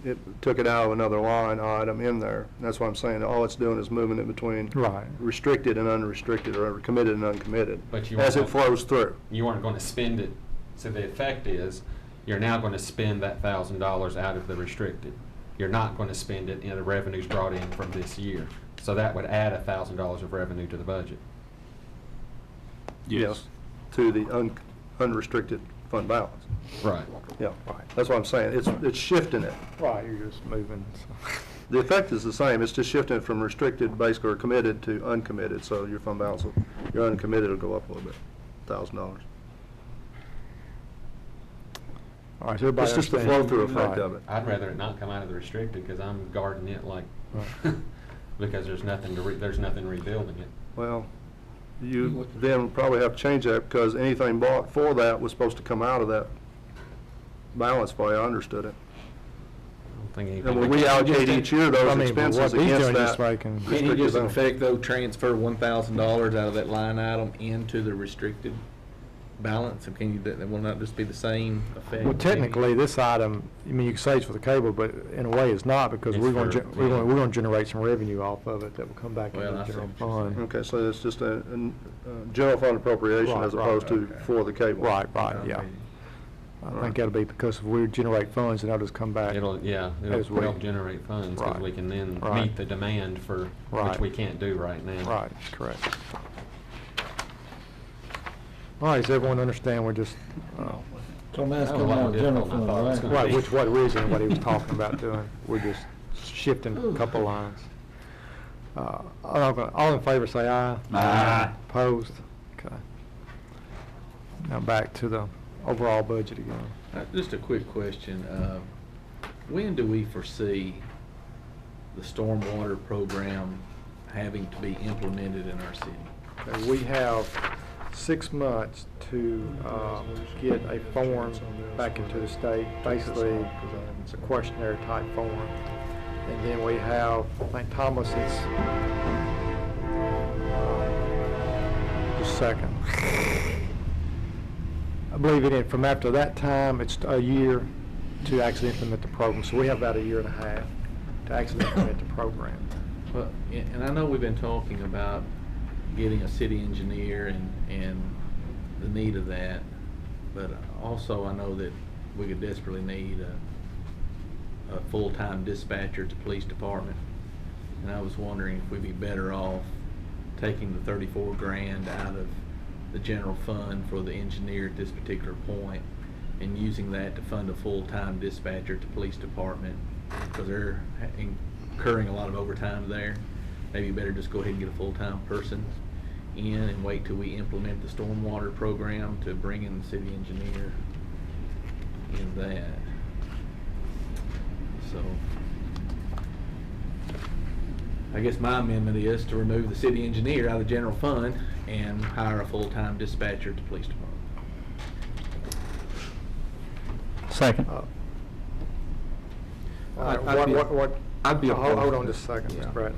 S2: It took it out of another line item in there. That's what I'm saying. All it's doing is moving it between
S3: Right.
S2: restricted and unrestricted, or committed and uncommitted,
S6: But you
S2: as it
S6: aren't-
S2: flows through.
S6: You aren't going to spend it, so the effect is, you're now going to spend that $1,000 out of the restricted. You're not going to spend it in the revenues brought in from this year. So that would add $1,000 of revenue to the budget.
S2: Yes. To the unrestricted fund balance.
S6: Right.
S2: Yeah, that's what I'm saying. It's shifting it.
S3: Right, you're just moving. So.
S2: The effect is the same. It's just shifting it from restricted, basically, or committed to uncommitted. So your fund balance, your uncommitted will go up a little bit, $1,000.
S3: All right, so everybody
S2: It's just the
S3: understand?
S2: flow-through effect
S3: Right.
S2: of it.
S6: I'd rather it not come out of the restricted, because I'm guarding it like,
S3: Right.
S6: because there's nothing there's nothing rebuilding it.
S2: Well, you then probably have to change that, because anything bought for that was supposed to come out of that balance for you. I understood it.
S6: I don't think
S2: And
S6: anything.
S2: we reallocate each year those
S3: I mean, but
S2: expenses
S3: what he's
S2: against
S3: doing is
S2: that.
S3: making-
S13: Can you
S2: restricted
S13: just in
S2: balance.
S13: effect though transfer $1,000 out of that line item into the restricted balance? And can you, that will not just be the same effect?
S3: Well, technically, this item, I mean, you could say it's for the cable, but in a way it's not, because
S6: It's
S3: we're going
S6: for-
S3: to, we're going to generate some revenue off of it that will come back into
S13: Well,
S3: the
S13: I see
S3: general
S13: what you're saying.
S3: fund.
S2: Okay, so it's just a general fund appropriation
S3: Right,
S2: as
S3: right,
S2: opposed to
S13: okay.
S2: for the cable.
S3: Right, yeah. I think that'll be because if we generate funds, then that'll just come back.
S6: It'll
S3: As we-
S6: help generate funds, because
S3: Right.
S6: we can then
S3: Right.
S6: meet the demand for, which
S3: Right.
S6: we can't do right now.
S3: Right, correct. All right, does everyone understand, we're just,
S9: So that's
S6: That was a
S9: coming
S6: lot
S9: out
S6: more
S9: of general
S6: difficult than I thought it was
S9: fund,
S6: gonna
S9: right?
S3: right, what originally what he was talking about doing, we're just shifting a couple lines. All in favor, say aye.
S9: Aye.
S3: Opposed? Okay. Now back to the overall budget again.
S13: Just a quick question. When do we foresee the stormwater program having to be implemented in our city?
S3: Okay, we have 6 months to get a form back into the state. Basically, it's a questionnaire type form. And then we have, I think Thomas is, just a second. I believe it, from after that time, it's a year to actually implement the program. So we have about a year and a half to actually implement the program.
S8: Well, and I know we've been talking about getting a city engineer and the need of that, but also I know that we could desperately need a full-time dispatcher at the police department. And I was wondering if we'd be better off taking the 34 grand out of the general fund for the engineer at this particular point and using that to fund a full-time dispatcher at the police department, because they're incurring a lot of overtime there. Maybe better just go ahead and get a full-time person in and wait till we implement the stormwater program to bring in the city engineer in that. So I guess my amendment is to remove the city engineer out of the general fund and hire a full-time dispatcher at the police department.
S1: Second.
S2: I'd be opposed.
S3: Hold on just a second,
S2: Yeah.
S3: Mr. Brett.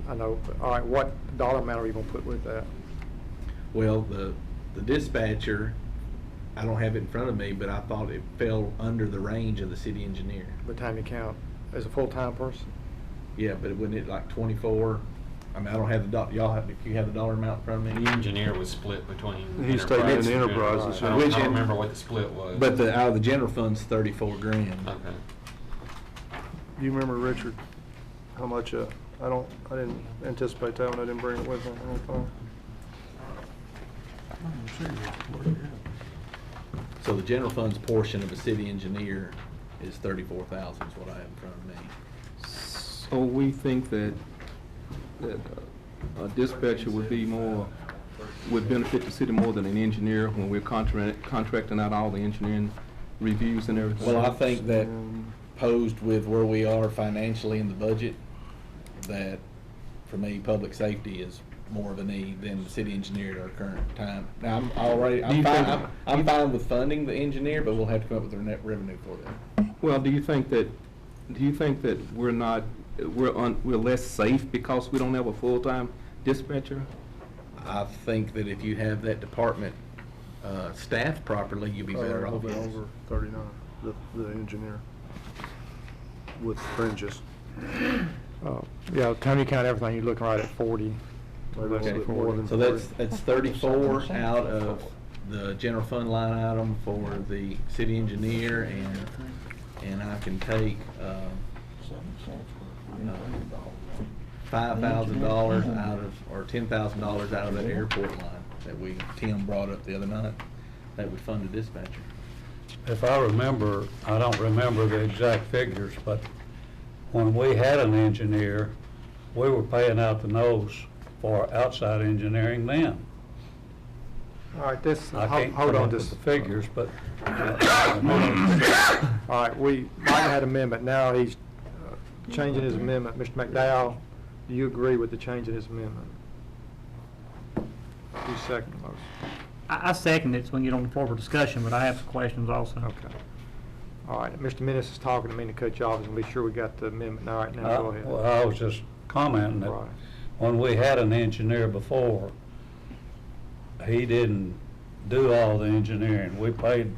S3: I know, but, all right, what dollar amount are you gonna put with that?
S8: Well, the dispatcher, I don't have it in front of me, but I thought it fell under the range of the city engineer.
S3: By the time you count, as a full-time person?
S8: Yeah, but wouldn't it like 24? I mean, I don't have the y'all have, if you have the dollar amount in front of me.
S6: The engineer was split between
S10: He's taking in
S6: enterprise
S10: the
S6: and
S10: enterprise,
S6: general.
S10: it's
S6: I
S10: in-
S6: don't- I
S8: Which
S6: don't
S8: in-
S6: remember what the split was.
S8: But out of the general fund's 34 grand.
S6: Okay.
S10: Do you remember, Richard, how much, I didn't anticipate that one, I didn't bring it with me, I don't think.
S8: So the general fund's portion of a city engineer is 34,000 is what I have in front of me.
S2: So we think that a dispatcher would benefit the city more than an engineer when we're contracting out all the engineering reviews and everything?
S8: Well, I think that posed with where we are financially in the budget, that for me, public safety is more of a need than the city engineer at our current time. Now, I'm fine with funding the engineer, but we'll have to come up with our net revenue for that.
S2: Well, do you think that we're less safe because we don't have a full-time dispatcher?
S8: I think that if you have that department staffed properly, you'll be better off.
S10: Over
S8: yes.
S10: 39, the engineer, with fringes.
S3: Yeah, time you count everything, you're looking right at 40.
S10: Maybe a little bit more than
S8: So
S10: 40.
S8: that's 34 out of the general fund line item for the city engineer, and I can take $5,000 out of, or $10,000 out of that airport line that Tim brought up the other night, that would fund the dispatcher.
S9: If I remember, I don't remember the exact figures, but when we had an engineer, we were paying out the nose for outside engineering then.
S3: All right, this,
S9: I can't
S3: hold
S9: come
S3: on
S9: up with
S3: just.
S9: the figures, but
S3: All right, Mike had an amendment, now he's changing his amendment. Mr. McDowell, do you agree with the change in his amendment? You second the motion.
S1: I second it, so we can get on the floor for discussion, but I have some questions also.
S3: Okay. All right, Mr. Menace is talking to me to cut you off, and be sure we got the amendment. All right, now go ahead.
S9: Well, I was just commenting that
S3: Right.
S9: when we had an engineer before, he didn't do all the engineering. We paid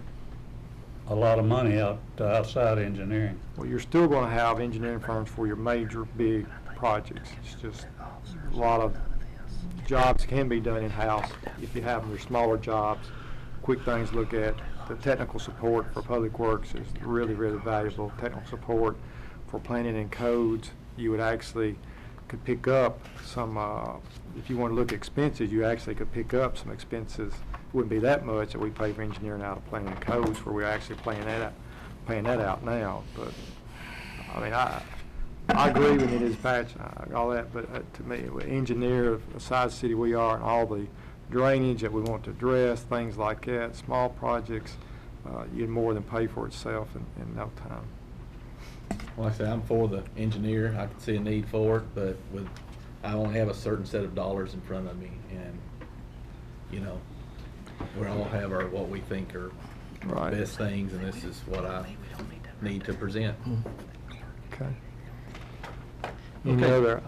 S9: a lot of money out to outside engineering.
S3: Well, you're still gonna have engineering firms for your major, big projects. It's just a lot of jobs can be done in-house if you have them. Your smaller jobs, quick things to look at. The technical support for Public Works is really, really valuable. Technical support for planning and codes, you would actually could pick up some, if you want to look at expenses, you actually could pick up some expenses. Wouldn't be that much that we pay for engineering out of planning and codes, where we're actually paying that out now. But, I mean, I agree with it, his patch, all that, but to me, with engineer, the size city we are, and all the drainage that we want to address, things like that, small projects, you'd more than pay for itself in no time.
S8: Like I said, I'm for the engineer, I can see a need for it, but I only have a certain set of dollars in front of me, and, you know, we all have what we think are
S3: Right.
S8: best things, and this is what I need to present.
S3: Okay. Any other?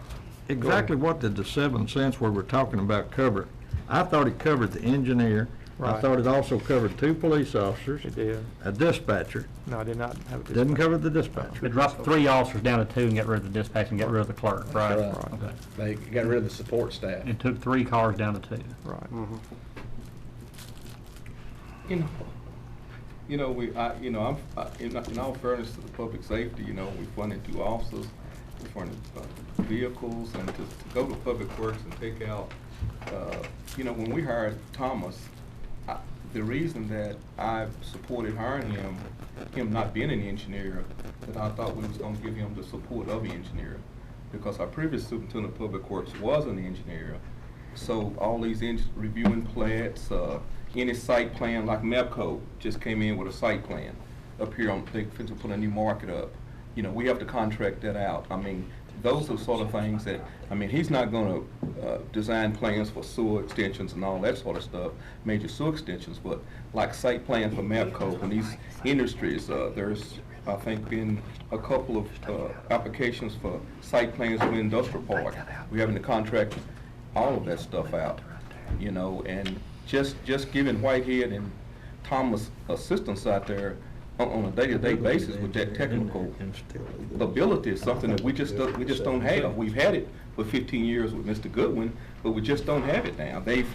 S11: Exactly what did the 7 cents we were talking about cover? I thought it covered the engineer, I
S3: Right.
S11: thought it also covered 2 police officers,
S3: It did.
S11: a dispatcher,
S3: No, I did not have a
S11: didn't
S3: dispatch.
S11: cover the dispatcher.
S1: It dropped 3 officers down to 2 and got rid of the dispatch and got rid of the clerk, right?
S3: Right.
S1: Okay.
S8: They got rid of the support staff.
S1: It took 3 cars down to 2.
S3: Right.
S13: In all fairness to the public safety, we funded 2 officers, we funded vehicles, and to go to Public Works and take out, when we hired Thomas, the reason that I supported hiring him not being an engineer, that I thought we was gonna give him the support of an engineer, because our previous superintendent of Public Works was an engineer. So all these reviewing plats, any site plan, like MEPCO just came in with a site plan up here on, they finna put a new market up. We have to contract that out. I mean, those are sort of things that, he's not gonna design plans for sewer extensions and all that sort of stuff, major sewer extensions, but like site plan for MEPCO and these industries, there's, I think, been a couple of applications for site plans for industrial park. We're having to contract all of that stuff out, and just giving Whitehead and Thomas assistance out there on a day-to-day basis with that technical ability is something that we just don't have. We've had it for 15 years with Mr. Goodwin, but we just don't have it now. They've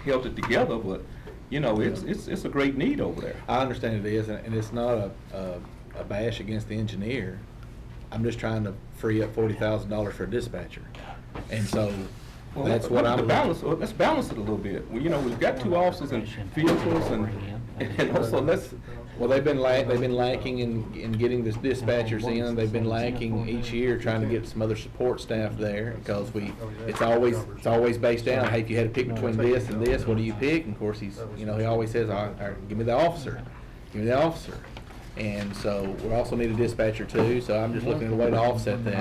S13: held it together, but it's a great need over there.
S8: I understand it is, and it's not a bash against the engineer. I'm just trying to free up $40,000 for a dispatcher, and so
S13: Well,
S8: that's what I'm.
S13: Let's balance it a little bit. We've got 2 officers and vehicles, and also let's.
S8: Well, they've been lacking in getting the dispatchers in. They've been lacking each year trying to get some other support staff there, because it's always based down. Hey, if you had to pick between this and this, what do you pick? And of course, he always says, give me the officer, give me the officer. And so we also need a dispatcher too, so I'm just looking at a way to offset that.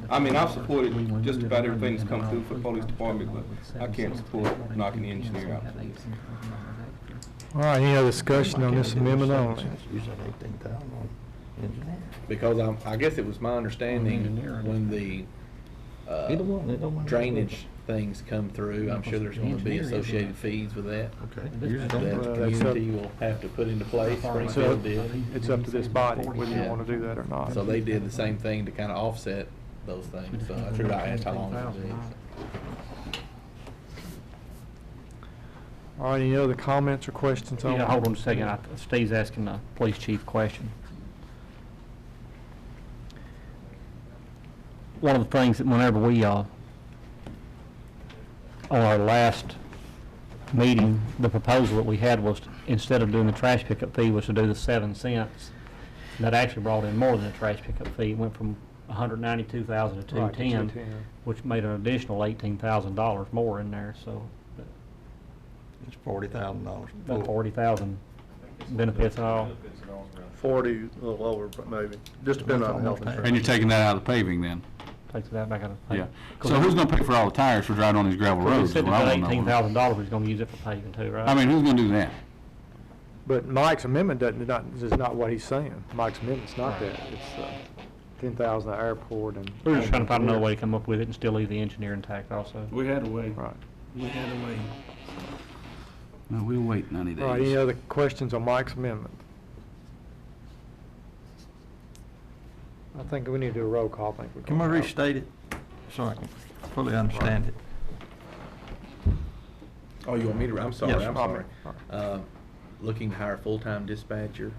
S13: I've supported just about everything that's come through for the police department, but I can't support knocking the engineer out.
S3: All right, any other discussion on this amendment only?
S8: Because I guess it was my understanding when the drainage things come through, I'm sure there's going to be associated fees with that.
S11: Okay.
S8: That the community will have to put into place. Springfield did.
S3: It's up to this body whether you want to do that or not.
S8: So they did the same thing to kind of offset those things. So I figured I asked how long it would be.
S3: All right, any other comments or questions on?
S1: Yeah, hold on a second. Steve's asking the police chief a question. One of the things that whenever we, on our last meeting, the proposal that we had was, instead of doing the trash pickup fee, was to do the 7 cents. That actually brought in more than the trash pickup fee. It went from $192,000 to
S3: Right, to
S1: $210,000,
S3: 210.
S1: which made an additional $18,000 more in there, so
S11: It's $40,000.
S1: about 40,000 benefits and all.
S10: 40, a little lower, but maybe, just depending on the health insurance.
S5: And you're taking that out of the paving then?
S1: Takes that back out of.
S5: Yeah. So who's gonna pay for all the tires for driving on these gravel
S1: We
S5: roads?
S1: said
S5: is what I
S1: that
S5: wanna know.
S1: $18,000, he's gonna use it for paving too, right?
S5: I mean, who's gonna do that?
S3: But Mike's amendment is not what he's saying. Mike's amendment's not that. It's 10,000 at airport and.
S1: We're just trying to find another way to come up with it and still leave the engineer intact also.
S5: We had a way.
S3: Right.
S5: We had a way. No, we'll wait 90 days.
S3: All right, any other questions on Mike's amendment? I think we need to do a roll call. I think we're
S11: Can we
S3: going out.
S11: restate it so I can fully understand it?
S8: Oh, you want me to? I'm sorry.
S11: Yes.
S8: I'm sorry. Looking to hire a full-time dispatcher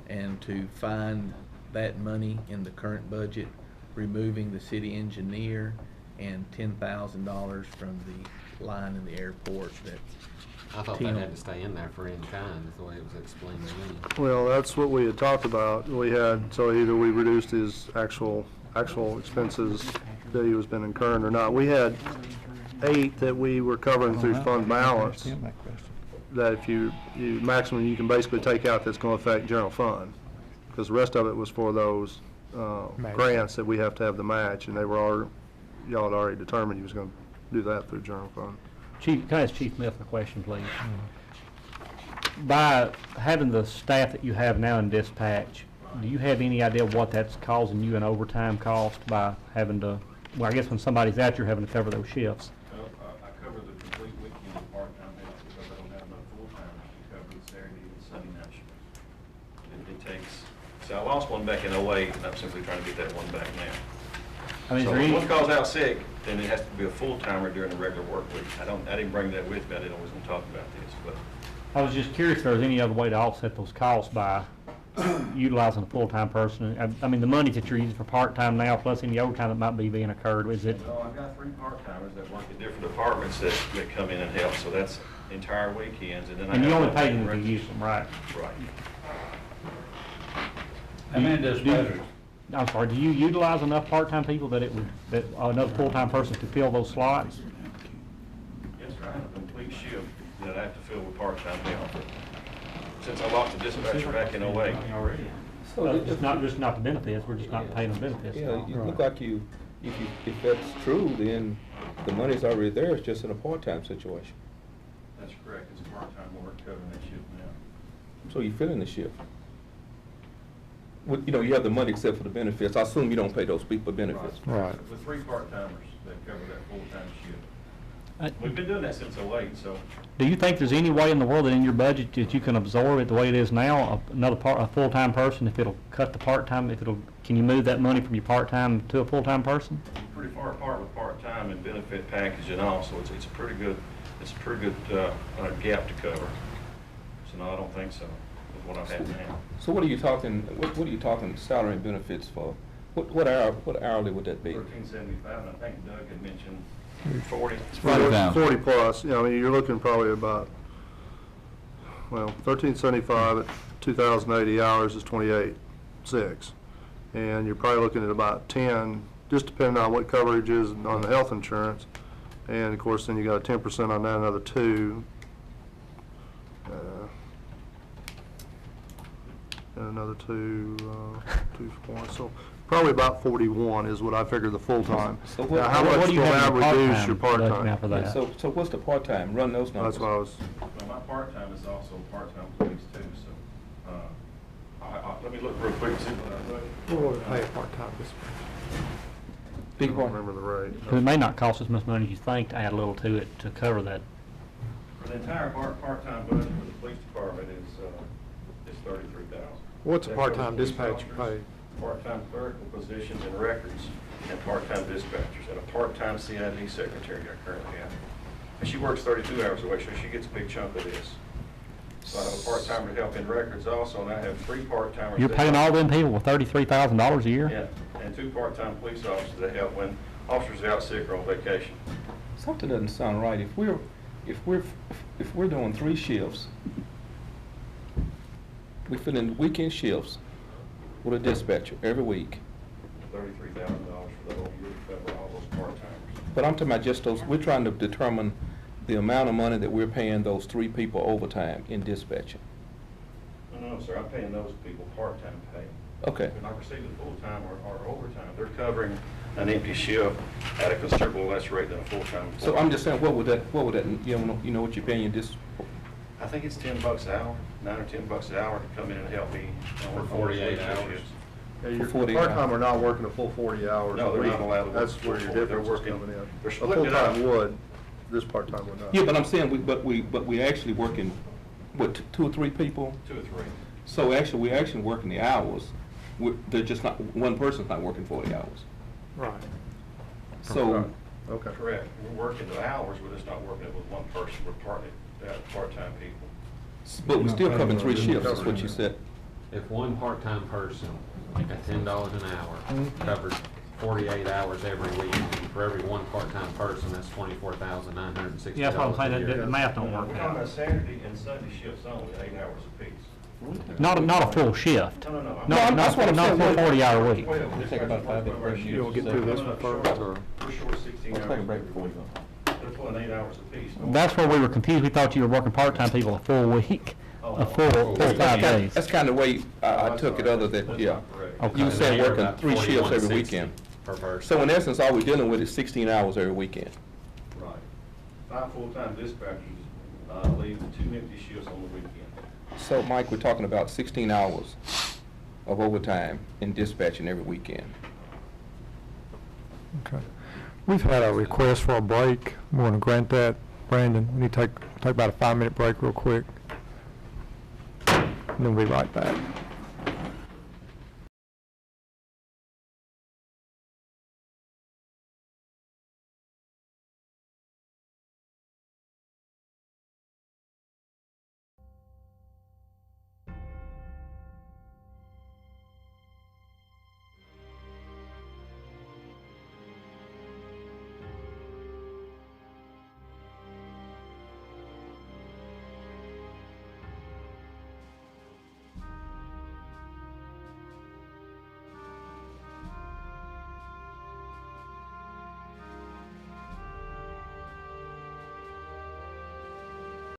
S8: and to find that money in the current budget, removing the city engineer and $10,000 from the line in the airport that.
S6: I thought that had to stay in there for in kind, is the way it was explained to me.
S10: Well, that's what we had talked about. We had, so either we reduced his actual expenses that he was been incurring or not. We had 8 that we were covering through fund balance, that if you maximum you can basically take out that's going to affect general fund. Because the rest of it was for those grants that we have to have the match, and they were already, y'all had already determined he was going to do that through general fund.
S1: Chief, can I ask Chief Smith a question, please? By having the staff that you have now in dispatch, do you have any idea what that's causing you in overtime cost by having to, well, I guess when somebody's out, you're having to cover those shifts?
S15: I cover the complete weekend part-time help because I don't have enough full-timers.
S16: So I lost one back in '08, and I'm simply trying to get that one back now.
S1: I mean, is
S16: So
S1: there
S16: if
S1: any,
S16: one calls out sick, then it has to be a full-timer during the regular work week. I didn't bring that with me, I didn't always want to talk about this, but
S1: I was just curious if there was any other way to offset those costs by utilizing a full-time person. I mean, the money that you're using for part-time now, plus any overtime that might be being incurred, is it?
S16: no, I've got 3 part-timers that work in different departments that come in and help, so that's entire weekends, and then I
S1: And you
S16: have
S1: only
S16: one
S1: pay them if
S16: direct-
S1: you use them, right?
S16: Right.
S9: How many dispatchers?
S1: I'm sorry, do you utilize enough part-time people that it would, that another full-time person could fill those slots?
S16: Yes, sir, I have a complete shift that I have to fill with part-time help. Since I lost a dispatcher back in '08.
S1: It's not, just not the benefits, we're just not paying them benefits.
S13: Yeah, you look like you, if that's true, then the money's already there, it's just in a part-time situation.
S16: That's correct, it's part-time work covering that shift now.
S13: So you fill in the shift. You know, you have the money except for the benefits. I assume you don't pay those people benefits.
S3: Right.
S16: With 3 part-timers that cover that full-time shift.
S1: Uh,
S16: We've been doing that since '08, so
S1: Do you think there's any way in the world that in your budget that you can absorb it the way it is now, a full-time person, if it'll cut the part-time, can you move that money from your part-time to a full-time person?
S16: we're pretty far apart with part-time and benefit package and all, so it's a pretty good, gap to cover. So no, I don't think so, with what I have now.
S13: So what are you talking, what are you talking salary and benefits for? What hourly would that be?
S16: $13.75, and I think Doug had mentioned 40.
S10: 40 plus, I mean, you're looking probably about, well, 1375 at 2,080 hours is 28.6. And you're probably looking at about 10, just depending on what coverage is on the health insurance. And of course, then you got a 10% on that, another 2. And another 2, 2, 4, so probably about 41 is what I figure the full-time.
S13: So what-
S10: Now, how
S1: What
S10: much
S1: do you
S10: will
S1: have
S10: that
S1: in your
S10: reduce your
S1: part-time budget now
S10: part-time?
S1: for that?
S13: So what's the part-time? Run those numbers.
S10: That's what I was,
S16: Well, my part-time is also part-time police too, so, let me look real quick, see what I wrote.
S3: What would pay a part-time dispatcher?
S10: I
S13: Big
S10: don't
S13: part.
S10: remember the rate.
S1: It may not cost as much money as you think to add a little to it to cover that.
S16: For the entire part-time budget for the police department is $33,000.
S3: What's a
S16: That covers
S3: part-time
S16: police
S3: dispatcher
S16: officers, Part-time clerical positions and records, and part-time dispatchers, and a part-time CID secretary I currently have. And she works 32 hours a week, so she gets a big chunk of this. So I have a part-timer to help in records also, and I have 3 part-timers.
S1: You're
S16: that
S1: paying
S16: help-
S1: all them people with $33,000 a year?
S16: Yeah, and 2 part-time police officers that help when officers are out sick or on vacation.
S13: Something doesn't sound right. If we're doing 3 shifts, we fill in weekend shifts with a dispatcher every week.
S16: $33,000 for the whole year to cover all those part-timers.
S13: But I'm talking about just those, we're trying to determine the amount of money that we're paying those 3 people overtime in dispatching.
S16: No, sir, I'm paying those people part-time pay.
S13: Okay.
S16: They're not receiving full-time or overtime. They're covering an empty shift at a considerably less rate than a full-time employee.
S13: So I'm just saying, what would that, you know what you're paying your
S16: I think it's $10 an hour, $9 or $10 an hour to come in and help me.
S5: For 48 hours.
S10: Yeah,
S13: For
S10: your
S13: 48
S10: part-time
S13: hours.
S10: are not working a full 40 hours
S16: No,
S10: a
S16: they're
S10: week.
S16: not allowed to work
S10: That's
S16: full
S10: where your
S16: 40. They're
S10: difference is
S16: working-
S10: coming in.
S16: they're
S10: A
S16: splitting it up.
S10: full-time would, this part-time would not.
S13: Yeah, but I'm saying, but we actually working, what, 2 or 3 people?
S16: 2 or 3.
S13: So actually, we're actually working the hours. They're just not, one person's not working 40 hours.
S3: Right.
S13: So,
S10: Okay.
S16: Correct. We're working the hours, we're just not working it with one person. We're part-time people.
S13: but we're still covering 3 shifts, is what you said.
S6: If one part-time person at $10 an hour covers 48 hours every week, and for every one part-time person, that's $24,960
S1: Yeah, that's what I'm saying,
S6: a year.
S1: the math don't
S16: We're
S1: work
S16: talking
S1: out.
S16: about Saturday and Sunday shifts only, 8 hours apiece.
S1: Not a full shift.
S16: No.
S13: that's what I'm
S1: Not a
S13: saying.
S1: full 40-hour week.
S13: Take about 5 minutes.
S3: You don't get through this one first, or?
S16: We're short 16 hours.
S13: Let's take a break before we go.
S16: They're pulling 8 hours apiece.
S1: That's where we were confused. We thought you were working part-time people a full week, a full 5 days.
S13: That's kind of the way I took it, other than, yeah.
S1: Okay.
S13: You said
S6: You're
S13: working
S6: about
S13: 3 shifts every
S6: 41.60
S13: weekend.
S6: per person.
S13: So in essence, all we're dealing with is 16 hours every weekend.
S16: Right. 5 full-time dispatchers leave 2 empty shifts on the weekend.
S13: So Mike, we're talking about 16 hours of overtime in dispatching every weekend.
S3: Okay. We've had a request for a break. We want to grant that. Brandon, we need to take about a 5-minute break real quick. And then we'll be right back.